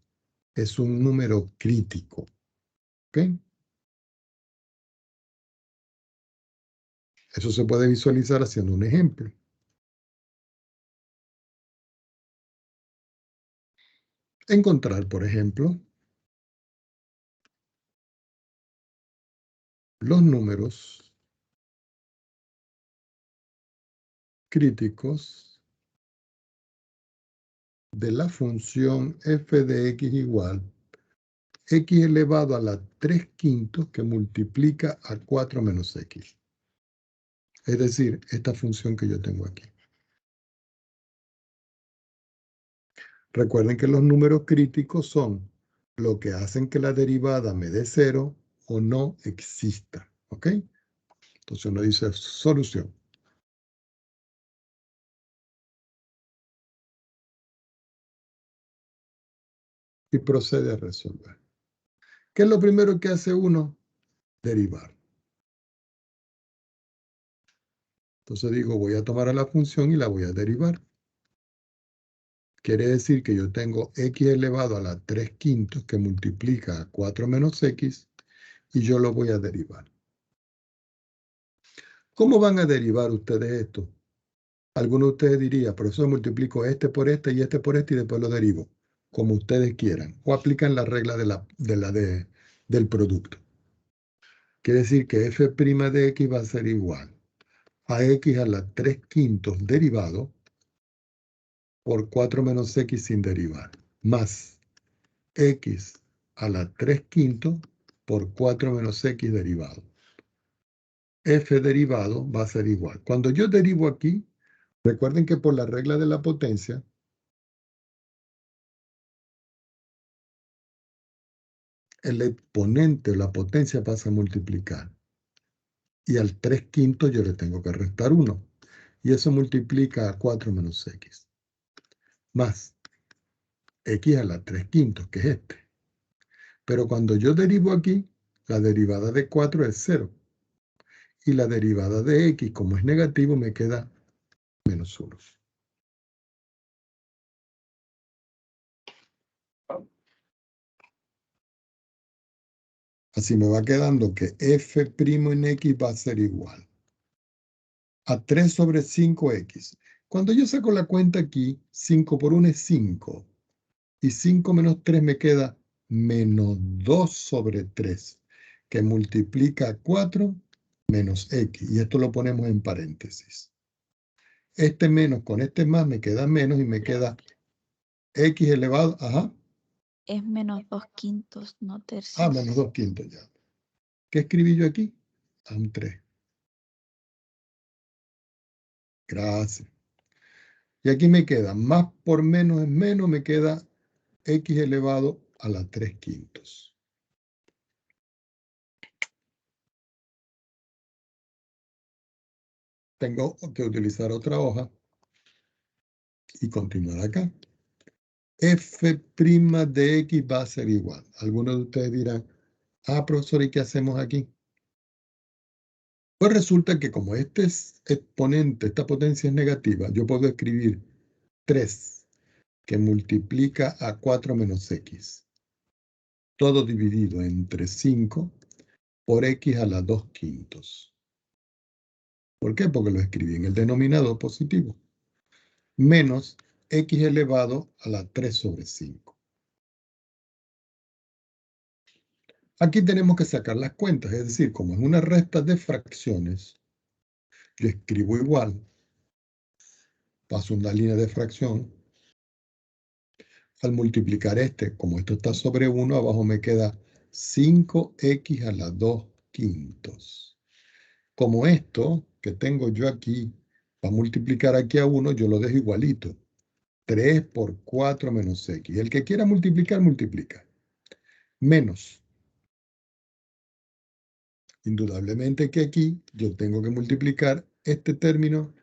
es un número crítico. ¿Ok? Eso se puede visualizar haciendo un ejemplo. Encontrar, por ejemplo, los números críticos de la función f de x igual x elevado a la 3/5 que multiplica a 4 menos x. Es decir, esta función que yo tengo aquí. Recuerden que los números críticos son lo que hacen que la derivada me dé 0 o no exista. ¿Ok? Entonces uno dice solución. Y procede a resolver. ¿Qué es lo primero que hace uno? Derivar. Entonces digo, voy a tomar a la función y la voy a derivar. Quiere decir que yo tengo x elevado a la 3/5 que multiplica a 4 menos x y yo lo voy a derivar. ¿Cómo van a derivar ustedes esto? Algunos de ustedes dirían, profesor, multiplico este por este y este por este y después lo derivo, como ustedes quieran. O aplican la regla del producto. Quiere decir que f' de x va a ser igual a x a la 3/5 derivado por 4 menos x sin derivar, más x a la 3/5 por 4 menos x derivado. F derivado va a ser igual. Cuando yo derivo aquí, recuerden que por la regla de la potencia, el exponente o la potencia pasa a multiplicar. Y al 3/5 yo le tengo que restar 1. Y eso multiplica a 4 menos x. Más x a la 3/5, que es este. Pero cuando yo derivo aquí, la derivada de 4 es 0. Y la derivada de x, como es negativo, me queda menos 1. Así me va quedando que f' en x va a ser igual a 3 sobre 5x. Cuando yo saco la cuenta aquí, 5 por 1 es 5. Y 5 menos 3 me queda menos 2 sobre 3, que multiplica 4 menos x. Y esto lo ponemos en paréntesis. Este menos con este más me queda menos y me queda x elevado, Es menos 2/5, no tercios. menos 2/5 ya. ¿Qué escribí yo aquí? Un 3. Gracias. Y aquí me queda más por menos es menos, me queda x elevado a la 3/5. Tengo que utilizar otra hoja y continuar acá. F' de x va a ser igual. Algunos de ustedes dirán, profesor, ¿y qué hacemos aquí? Pues resulta que como este es exponente, esta potencia es negativa, yo puedo escribir 3 que multiplica a 4 menos x. Todo dividido entre 5 por x a la 2/5. ¿Por qué? Porque lo escribí en el denominador positivo. Menos x elevado a la 3/5. Aquí tenemos que sacar las cuentas, es decir, como es una resta de fracciones, yo escribo igual, paso una línea de fracción, al multiplicar como esto está sobre 1, abajo me queda 5x a la 2/5. Como esto que tengo yo aquí, va a multiplicar aquí a 1, yo lo dejo igualito. 3 por 4 menos x. El que quiera multiplicar, multiplica. Menos. Indudablemente que aquí yo tengo que multiplicar este término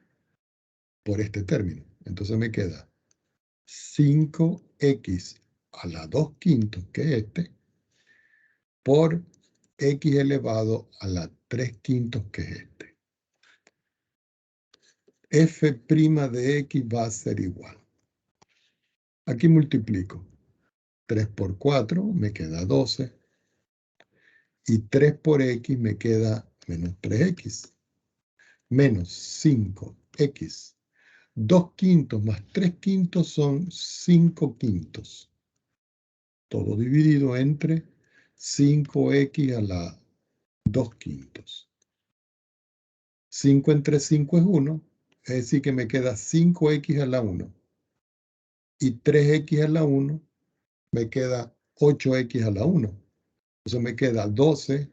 por este término. Entonces me queda 5x a la 2/5, que es este, por x elevado a la 3/5, que es este. F' de x va a ser igual. Aquí multiplico. 3 por 4 me queda 12. Y 3 por x me queda menos 3x. Menos 5x. 2/5 más 3/5 son 5/5. Todo dividido entre 5x a la 2/5. 5 entre 5 es 1. Es decir que me queda 5x a la 1. Y 3x a la 1 me queda 8x a la 1. Entonces me queda 12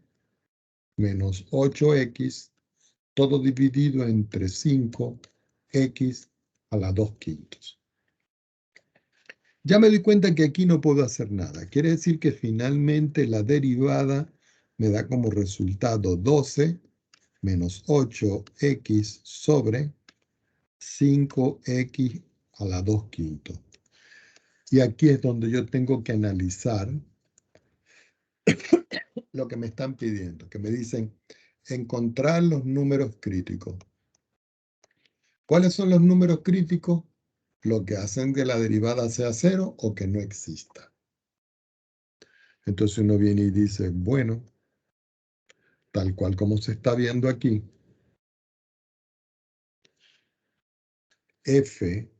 menos 8x, todo dividido entre 5x a la 2/5. Ya me di cuenta que aquí no puedo hacer nada. Quiere decir que finalmente la derivada me da como resultado 12 menos 8x sobre 5x a la 2/5. Y aquí es donde yo tengo que analizar lo que me están pidiendo, que me dicen encontrar los números críticos. ¿Cuáles son los números críticos? Lo que hacen que la derivada sea 0 o que no exista. Entonces uno viene y dice, bueno, tal cual como se está viendo aquí, f'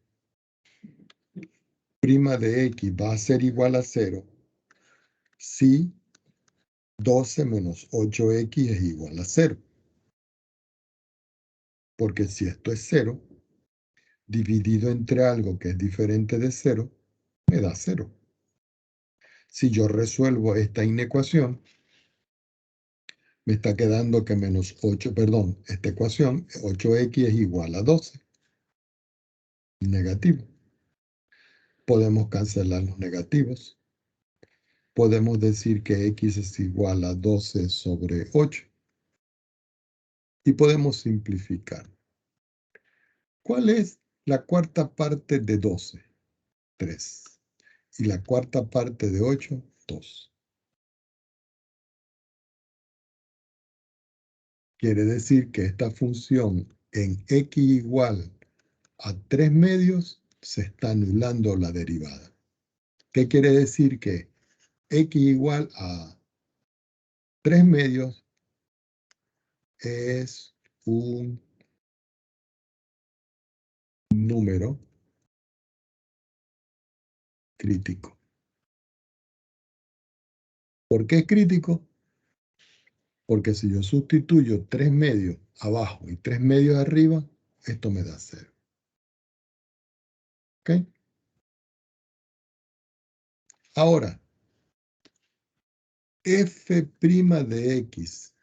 de x va a ser igual a 0 si 12 menos 8x es igual a 0. Porque si esto es 0, dividido entre algo que es diferente de 0, me da 0. Si yo resuelvo esta inecuación, me está quedando que menos 8, perdón, esta ecuación, 8x es igual a 12. Negativo. Podemos cancelar los negativos. Podemos decir que x es igual a 12 sobre 8. Y podemos simplificar. ¿Cuál es la cuarta parte de 12? 3. Y la cuarta parte de 8, 2. Quiere decir que esta función en x igual a 3 medios se está anulando la derivada. ¿Qué quiere decir? Que x igual a 3 medios es un número crítico. ¿Por qué es crítico? Porque si yo sustituyo 3 medios abajo y 3 medios arriba, esto me da 0. ¿Ok? Ahora, f' de x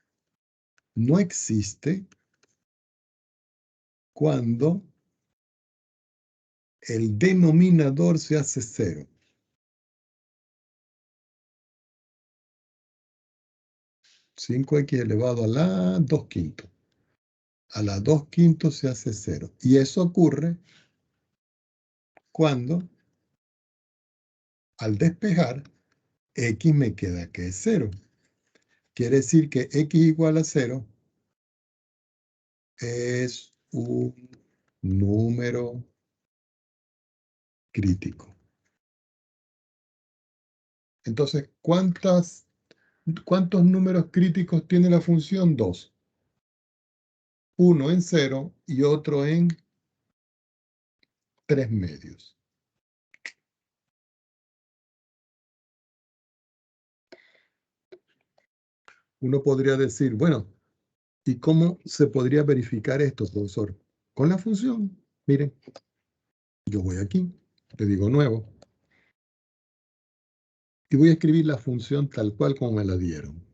no existe cuando el denominador se hace 0. 5x elevado a la 2/5. A la 2/5 se hace 0. Y eso ocurre cuando, al despejar, x me queda que es 0. Quiere decir que x igual a 0 es un número crítico. Entonces, ¿cuántas ¿Cuántos números críticos tiene la función? 2. Uno en 0 y otro en 3 medios. Uno podría decir, bueno, ¿y cómo se podría verificar esto, profesor? Con la función. Miren, yo voy aquí, le digo nuevo, y voy a escribir la función tal cual como me la dieron.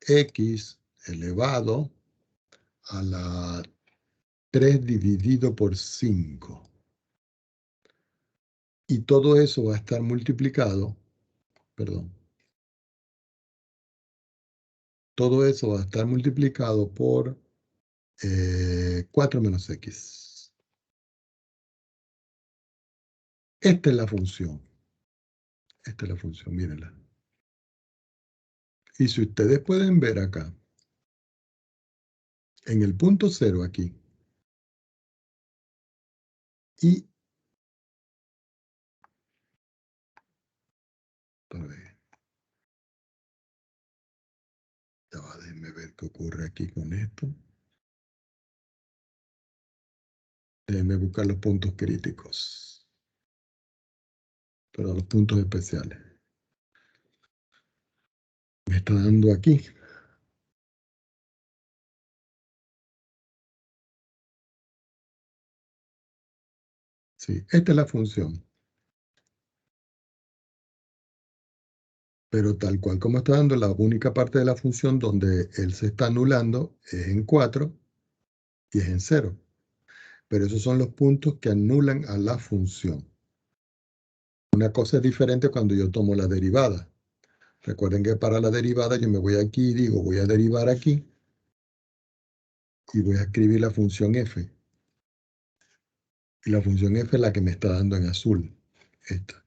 X elevado a la 3 dividido por 5. Y todo eso va a estar multiplicado, perdón. Todo eso va a estar multiplicado por 4 menos X. Esta es la función. Esta es la función, mírenla. Y si ustedes pueden ver acá, en el punto 0 aquí, y a ver, ya va, déjenme ver qué ocurre aquí con esto. Déjenme buscar los puntos críticos, pero los puntos especiales. Me está dando aquí. Sí, esta es la función. Pero tal cual como está dando, la única parte de la función donde él se está anulando es en 4 y es en 0. Pero esos son los puntos que anulan a la función. Una cosa es diferente cuando yo tomo la derivada. Recuerden que para la derivada yo me voy aquí y digo, voy a derivar aquí y voy a escribir la función f. Y la función f es la que me está dando en azul. Esta.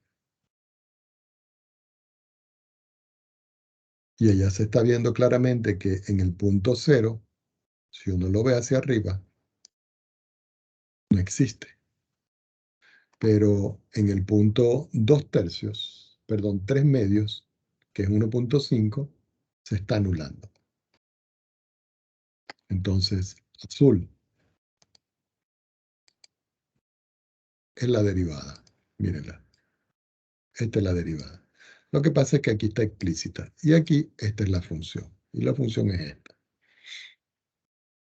Y ella se está viendo claramente que en el punto 0, si uno lo ve hacia arriba, no existe. Pero en el punto 2/3, perdón, 3 medios, que es 1.5, se está anulando. Entonces, azul es la derivada. Mírenla. Esta es la derivada. Lo que pasa es que aquí está explícita. Y aquí esta es la función. Y la función es esta.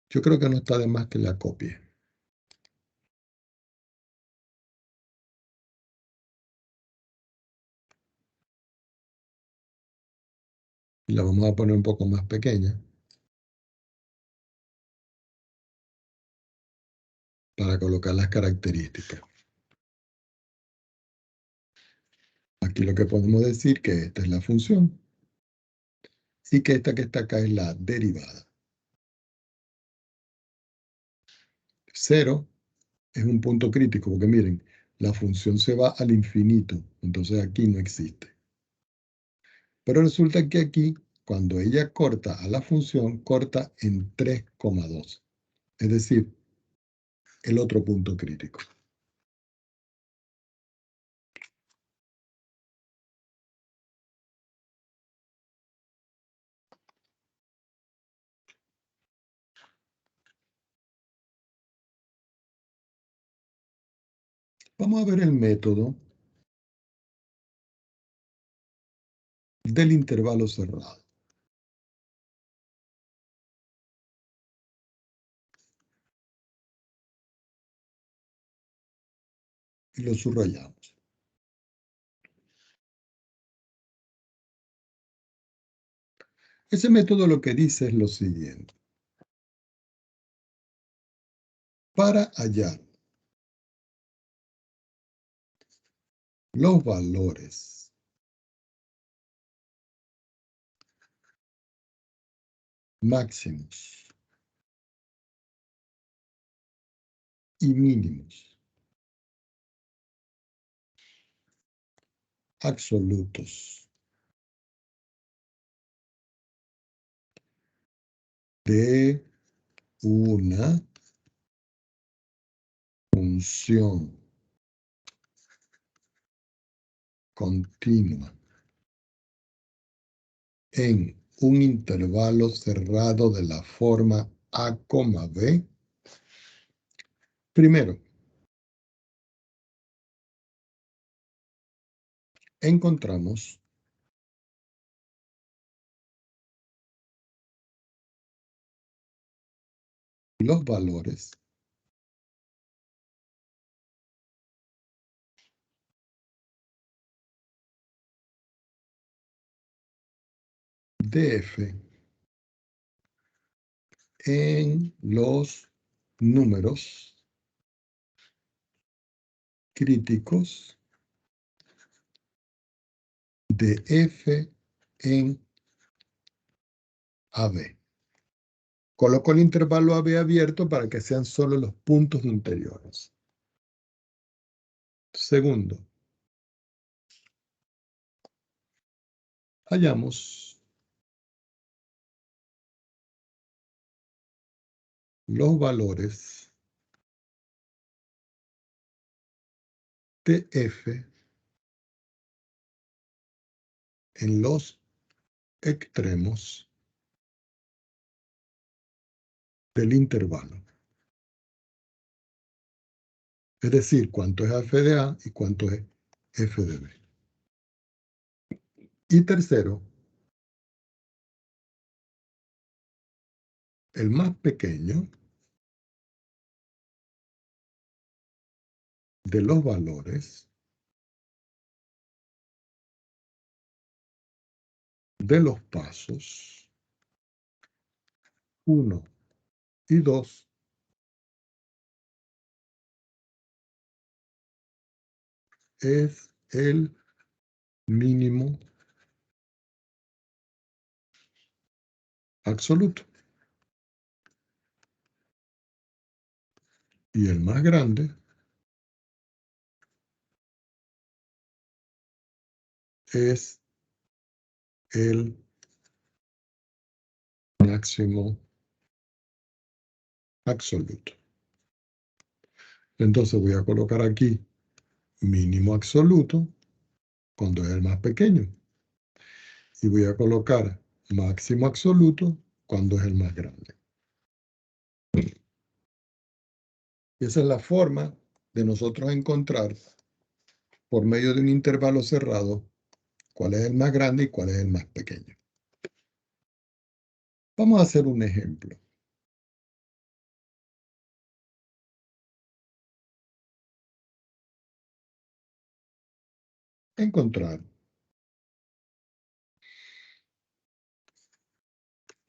Yo creo que no está de más que la copie. Y la vamos a poner un poco más pequeña. Para colocar las características. Aquí lo que podemos decir que esta es la función. Y que esta que está acá es la derivada. 0 es un punto crítico, porque miren, la función se va al infinito, entonces aquí no existe. Pero resulta que aquí, cuando ella corta a la función, corta en 3,2. Es decir, el otro punto crítico. Vamos a ver el método del intervalo cerrado. Y lo subrayamos. Ese método lo que dice es lo siguiente. Para hallar los valores máximos y mínimos absolutos de una función continua en un intervalo cerrado de la forma A, B. Primero, encontramos los valores de f en los números críticos de f en AB. Coloco el intervalo AB abierto para que sean solo los puntos interiores. Segundo, hallamos los valores de f en los extremos del intervalo. Es decir, cuánto es f de A y cuánto es f de B. Y tercero, el más pequeño de los valores de los pasos 1 y 2 es el mínimo absoluto. Y el más grande es el máximo absoluto. Entonces voy a colocar aquí mínimo absoluto cuando es el más pequeño. Y voy a colocar máximo absoluto cuando es el más grande. Y esa es la forma de nosotros encontrar, por medio de un intervalo cerrado, cuál es el más grande y cuál es el más pequeño. Vamos a hacer un ejemplo. Encontrar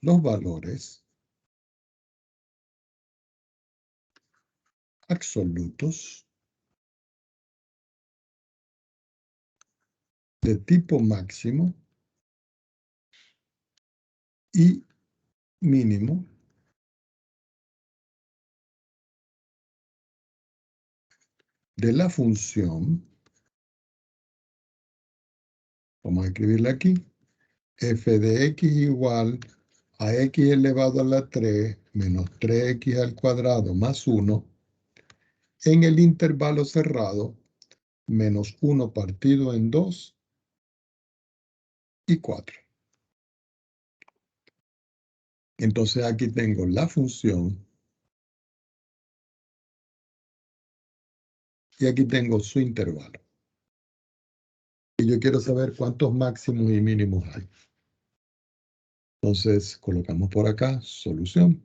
los valores absolutos de tipo máximo y mínimo de la función, vamos a escribirla aquí, f de x igual a x elevado a la 3 menos 3x al cuadrado más 1 en el intervalo cerrado menos 1 partido en 2 y 4. Entonces aquí tengo la función y aquí tengo su intervalo. Y yo quiero saber cuántos máximos y mínimos hay. Entonces colocamos por acá solución.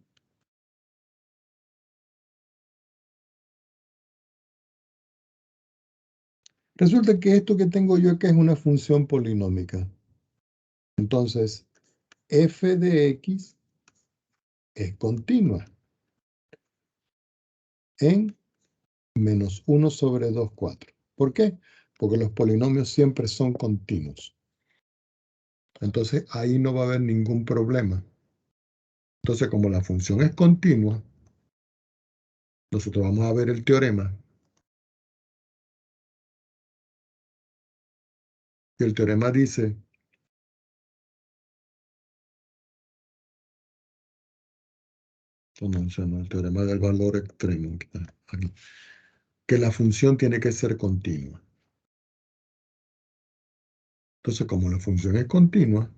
Resulta que esto que tengo yo acá es una función polinómica. Entonces, f de x es continua en menos 1 sobre 2, 4. ¿Por qué? Porque los polinomios siempre son continuos. Entonces, ahí no va a haber ningún problema. Entonces, como la función es continua, nosotros vamos a ver el teorema. Y el teorema dice no, el teorema del valor extremo, aquí, que la función tiene que ser continua. Entonces, como la función es continua,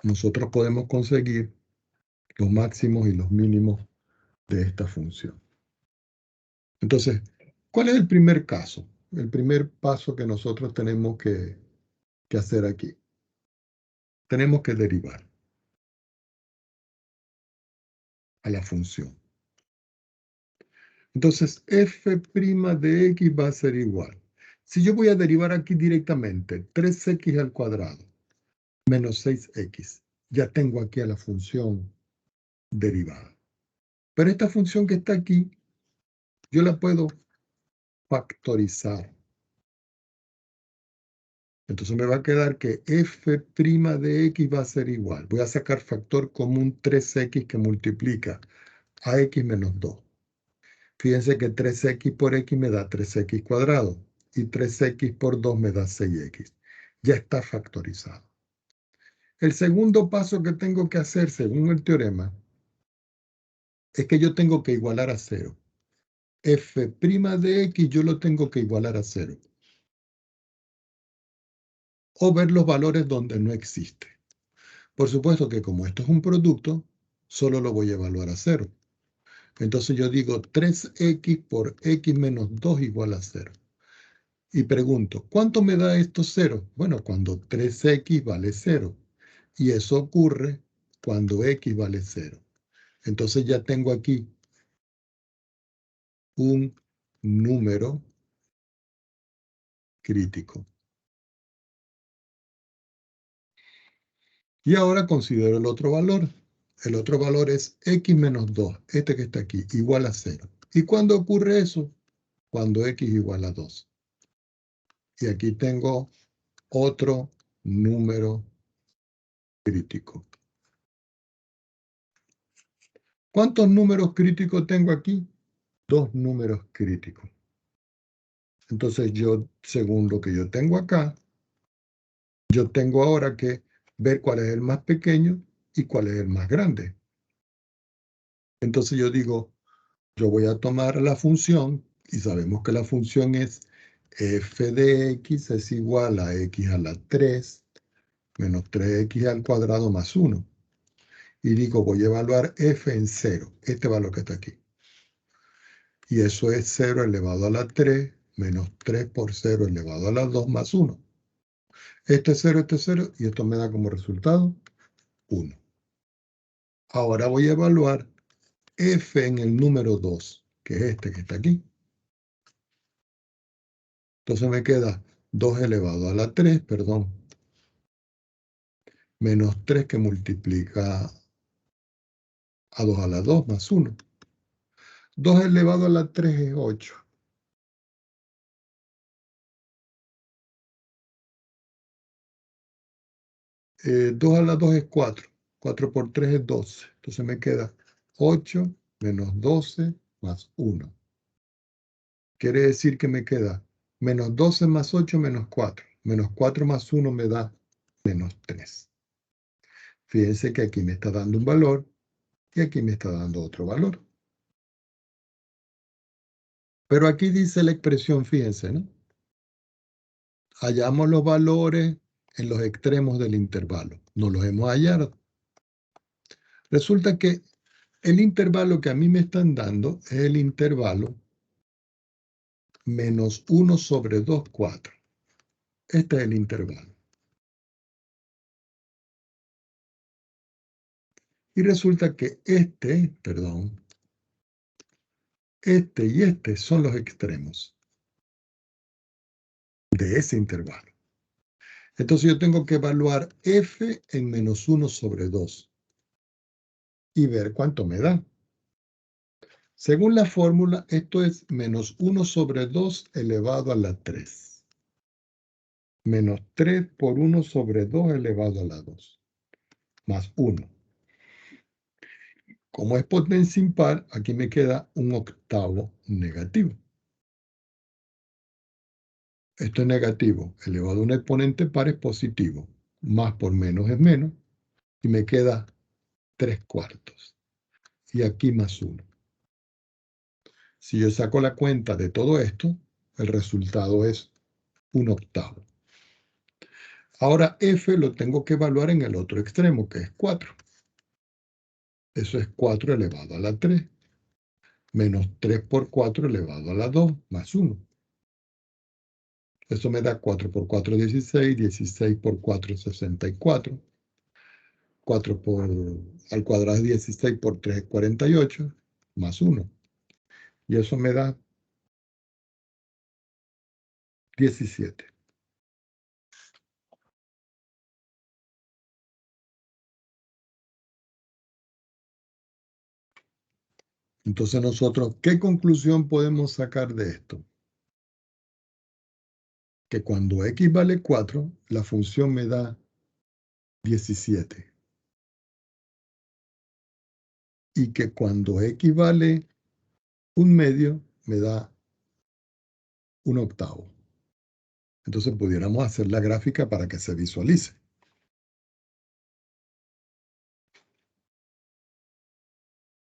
nosotros podemos conseguir los máximos y los mínimos de esta función. Entonces, ¿cuál es el primer caso? El primer paso que nosotros tenemos que hacer aquí. Tenemos que derivar a la función. Entonces, f' de x va a ser igual. Si yo voy a derivar aquí directamente, 3x al cuadrado menos 6x, ya tengo aquí a la función derivada. Pero esta función que está aquí, yo la puedo factorizar. Entonces me va a quedar que f' de x va a ser igual. Voy a sacar factor común 3x que multiplica a x menos 2. Fíjense que 3x por x me da 3x cuadrado y 3x por 2 me da 6x. Ya está factorizado. El segundo paso que tengo que hacer según el teorema es que yo tengo que igualar a 0. F' de x yo lo tengo que igualar a 0. O ver los valores donde no existe. Por supuesto que como esto es un producto, solo lo voy a evaluar a 0. Entonces yo digo 3x por x menos 2 igual a 0. Y pregunto, ¿cuánto me da esto 0? Bueno, cuando 3x vale 0. Y eso ocurre cuando x vale 0. Entonces ya tengo aquí un número crítico. Y ahora considero el otro valor. El otro valor es x menos 2, este que está aquí, igual a 0. ¿Y cuándo ocurre eso? Cuando x igual a 2. Y aquí tengo otro número crítico. ¿Cuántos números críticos tengo aquí? 2 números críticos. Entonces yo, según lo que yo tengo acá, yo tengo ahora que ver cuál es el más pequeño y cuál es el más grande. Entonces yo digo, yo voy a tomar la función, y sabemos que la función es f de x es igual a x a la 3 menos 3x al cuadrado más 1. Y digo, voy a evaluar f en 0, este valor que está aquí. Y eso es 0 elevado a la 3 menos 3 por 0 elevado a la 2 más 1. Este es 0, y esto me da como resultado 1. Ahora voy a evaluar f en el número 2, que es este que está aquí. Entonces me queda 2 elevado a la 3, perdón, menos 3 que multiplica a 2 a la 2 más 1. 2 elevado a la 3 es 8. 2 a la 2 es 4. 4 por 3 es 12. Entonces me queda 8 menos 12 más 1. Quiere decir que me queda menos 12 más 8 menos 4. Menos 4 más 1 me da menos 3. Fíjense que aquí me está dando un valor y aquí me está dando otro valor. Pero aquí dice la expresión, fíjense, ¿no? Hallamos los valores en los extremos del intervalo. No los hemos hallado. Resulta que el intervalo que a mí me están dando es el intervalo menos 1 sobre 2, 4. Este es el intervalo. Y resulta que este y este son los extremos de ese intervalo. Entonces yo tengo que evaluar f en menos 1 sobre 2 y ver cuánto me da. Según la fórmula, esto es menos 1 sobre 2 elevado a la 3. Menos 3 por 1 sobre 2 elevado a la 2. Más 1. Como es potencia impar, aquí me queda un octavo negativo. Esto es negativo. Elevado a un exponente par es positivo. Más por menos es menos. Y me queda 3/4. Y aquí más 1. Si yo saco la cuenta de todo esto, el resultado es un octavo. Ahora f lo tengo que evaluar en el otro extremo, que es 4. Eso es 4 elevado a la 3. Menos 3 por 4 elevado a la 2, más 1. Eso me da 4 por 4, 16. 16 por 4, 64. 4 al cuadrado es 16 por 3 es 48, más 1. Y eso me da 17. Entonces nosotros, ¿qué conclusión podemos sacar de esto? Que cuando x vale 4, la función me da 17. Y que cuando x vale 1/2, me da 1/8. Entonces pudiéramos hacer la gráfica para que se visualice.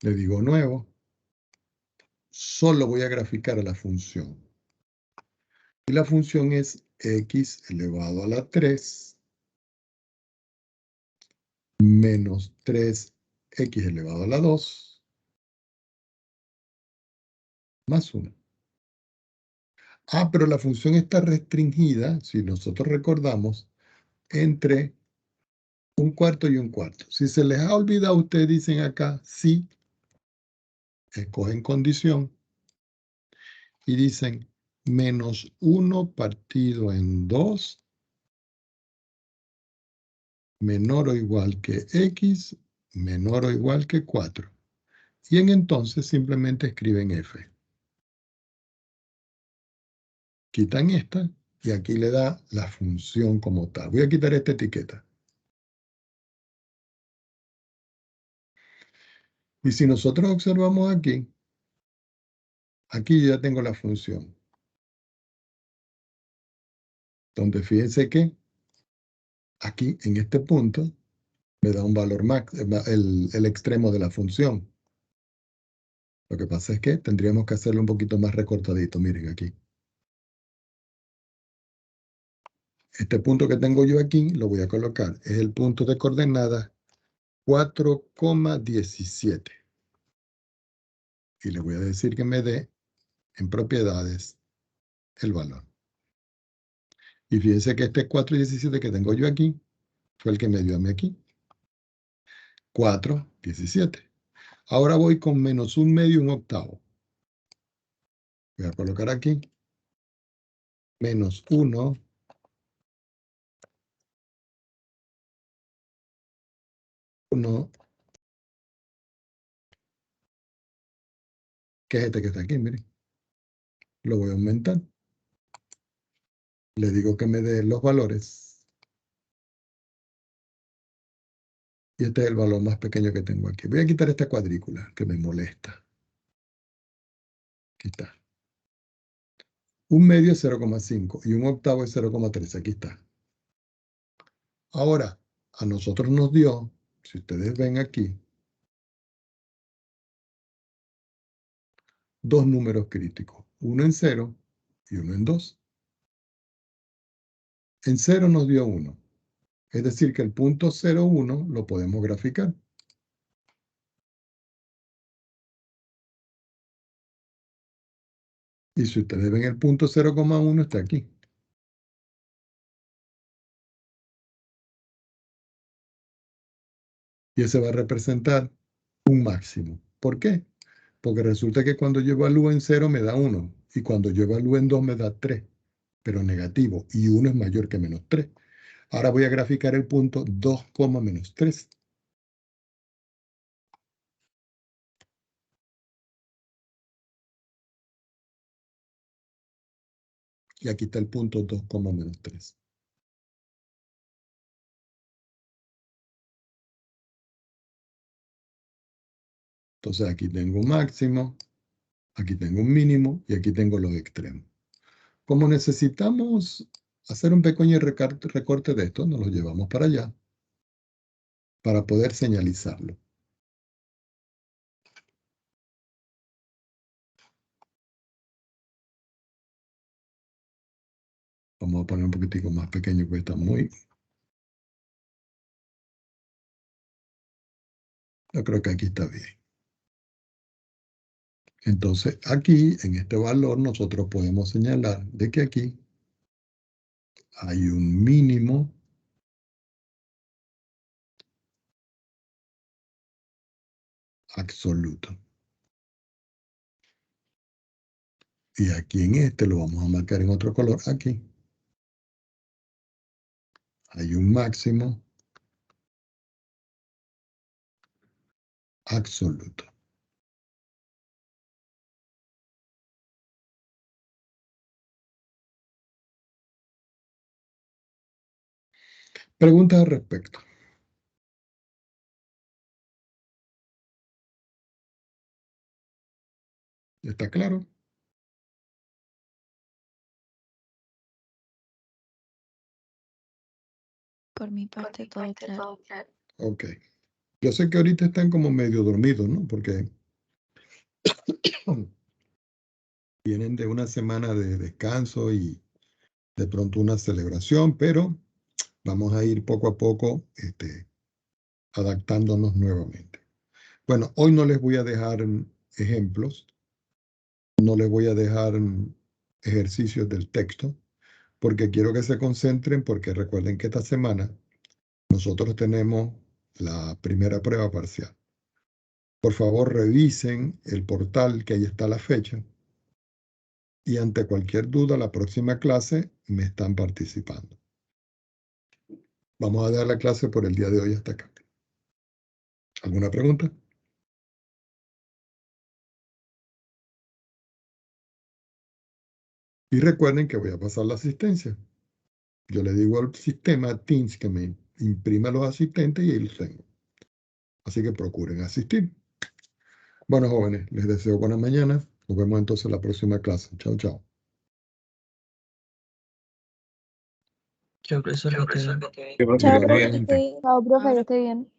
Le digo nuevo. Solo voy a graficar a la función. Y la función es x elevado a la 3 menos 3x elevado a la 2 más 1. Ah, pero la función está restringida, si nosotros recordamos, entre 1/4 y 1/4. Si se les ha olvidado, ustedes dicen acá sí, escogen condición y dicen menos 1 partido en 2 menor o igual que x menor o igual que 4. Y en entonces simplemente escriben f. Quitan esta y aquí le da la función como tal. Voy a quitar esta etiqueta. Y si nosotros observamos aquí, aquí ya tengo la función. Donde fíjense que aquí, en este punto, me da un valor max, el extremo de la función. Lo que pasa es que tendríamos que hacerlo un poquito más recortadito. Miren aquí. Este punto que tengo yo aquí, lo voy a colocar. Es el punto de coordenadas 4,17. Y le voy a decir que me dé en propiedades el valor. Y fíjense que este 4,17 que tengo yo aquí fue el que me dio a mí aquí. 4,17. Ahora voy con menos 1/2 y 1/8. Voy a colocar aquí menos 1, 1, que es este que está aquí, miren. Lo voy a aumentar. Le digo que me dé los valores. Y este es el valor más pequeño que tengo aquí. Voy a quitar esta cuadrícula que me molesta. Aquí está. 1/2 es 0,5 y 1/8 es 0,3. Aquí está. Ahora, a nosotros nos dio, si ustedes ven aquí, dos números críticos. Uno en 0 y uno en 2. En 0 nos dio 1. Es decir, que el punto 0,1 lo podemos graficar. Y si ustedes ven el punto 0,1 está aquí. Y ese va a representar un máximo. ¿Por qué? Porque resulta que cuando yo evalúo en 0 me da 1. Y cuando yo evalúo en 2 me da 3. Pero negativo. Y 1 es mayor que menos 3. Ahora voy a graficar el punto 2, menos 3. Y aquí está el punto 2, menos 3. Entonces aquí tengo un máximo, aquí tengo un mínimo y aquí tengo los extremos. Como necesitamos hacer un pequeño recorte de esto, nos lo llevamos para allá para poder señalizarlo. Vamos a poner un poquitico más pequeño porque está muy Yo creo que aquí está bien. Entonces, aquí, en este valor, nosotros podemos señalar de que aquí hay un mínimo absoluto. Y aquí en este lo vamos a marcar en otro color, aquí. Hay un máximo absoluto. Preguntas al respecto. ¿Está claro? Por mi parte, todo claro. Ok. Yo sé que ahorita están como medio dormidos, ¿no? Porque vienen de una semana de descanso y de pronto una celebración, pero vamos a ir poco a poco adaptándonos nuevamente. Bueno, hoy no les voy a dejar ejemplos, no les voy a dejar ejercicios del texto, porque quiero que se concentren, porque recuerden que esta semana nosotros tenemos la primera prueba parcial. Por favor, revisen el portal, que ahí está la fecha, y ante cualquier duda, la próxima clase me están participando. Vamos a dar la clase por el día de hoy hasta acá. ¿Alguna pregunta? Y recuerden que voy a pasar la asistencia. Yo le digo al sistema Teams que me imprima los asistentes y ahí los tengo. Así que procuren asistir. Bueno, jóvenes, les deseo buena mañana. Nos vemos entonces en la próxima clase. Chao, chao. Chao, profesor, que esté bien. Sí, profe, Chao, que esté bien. Igualmente. Chao, profe, que esté bien.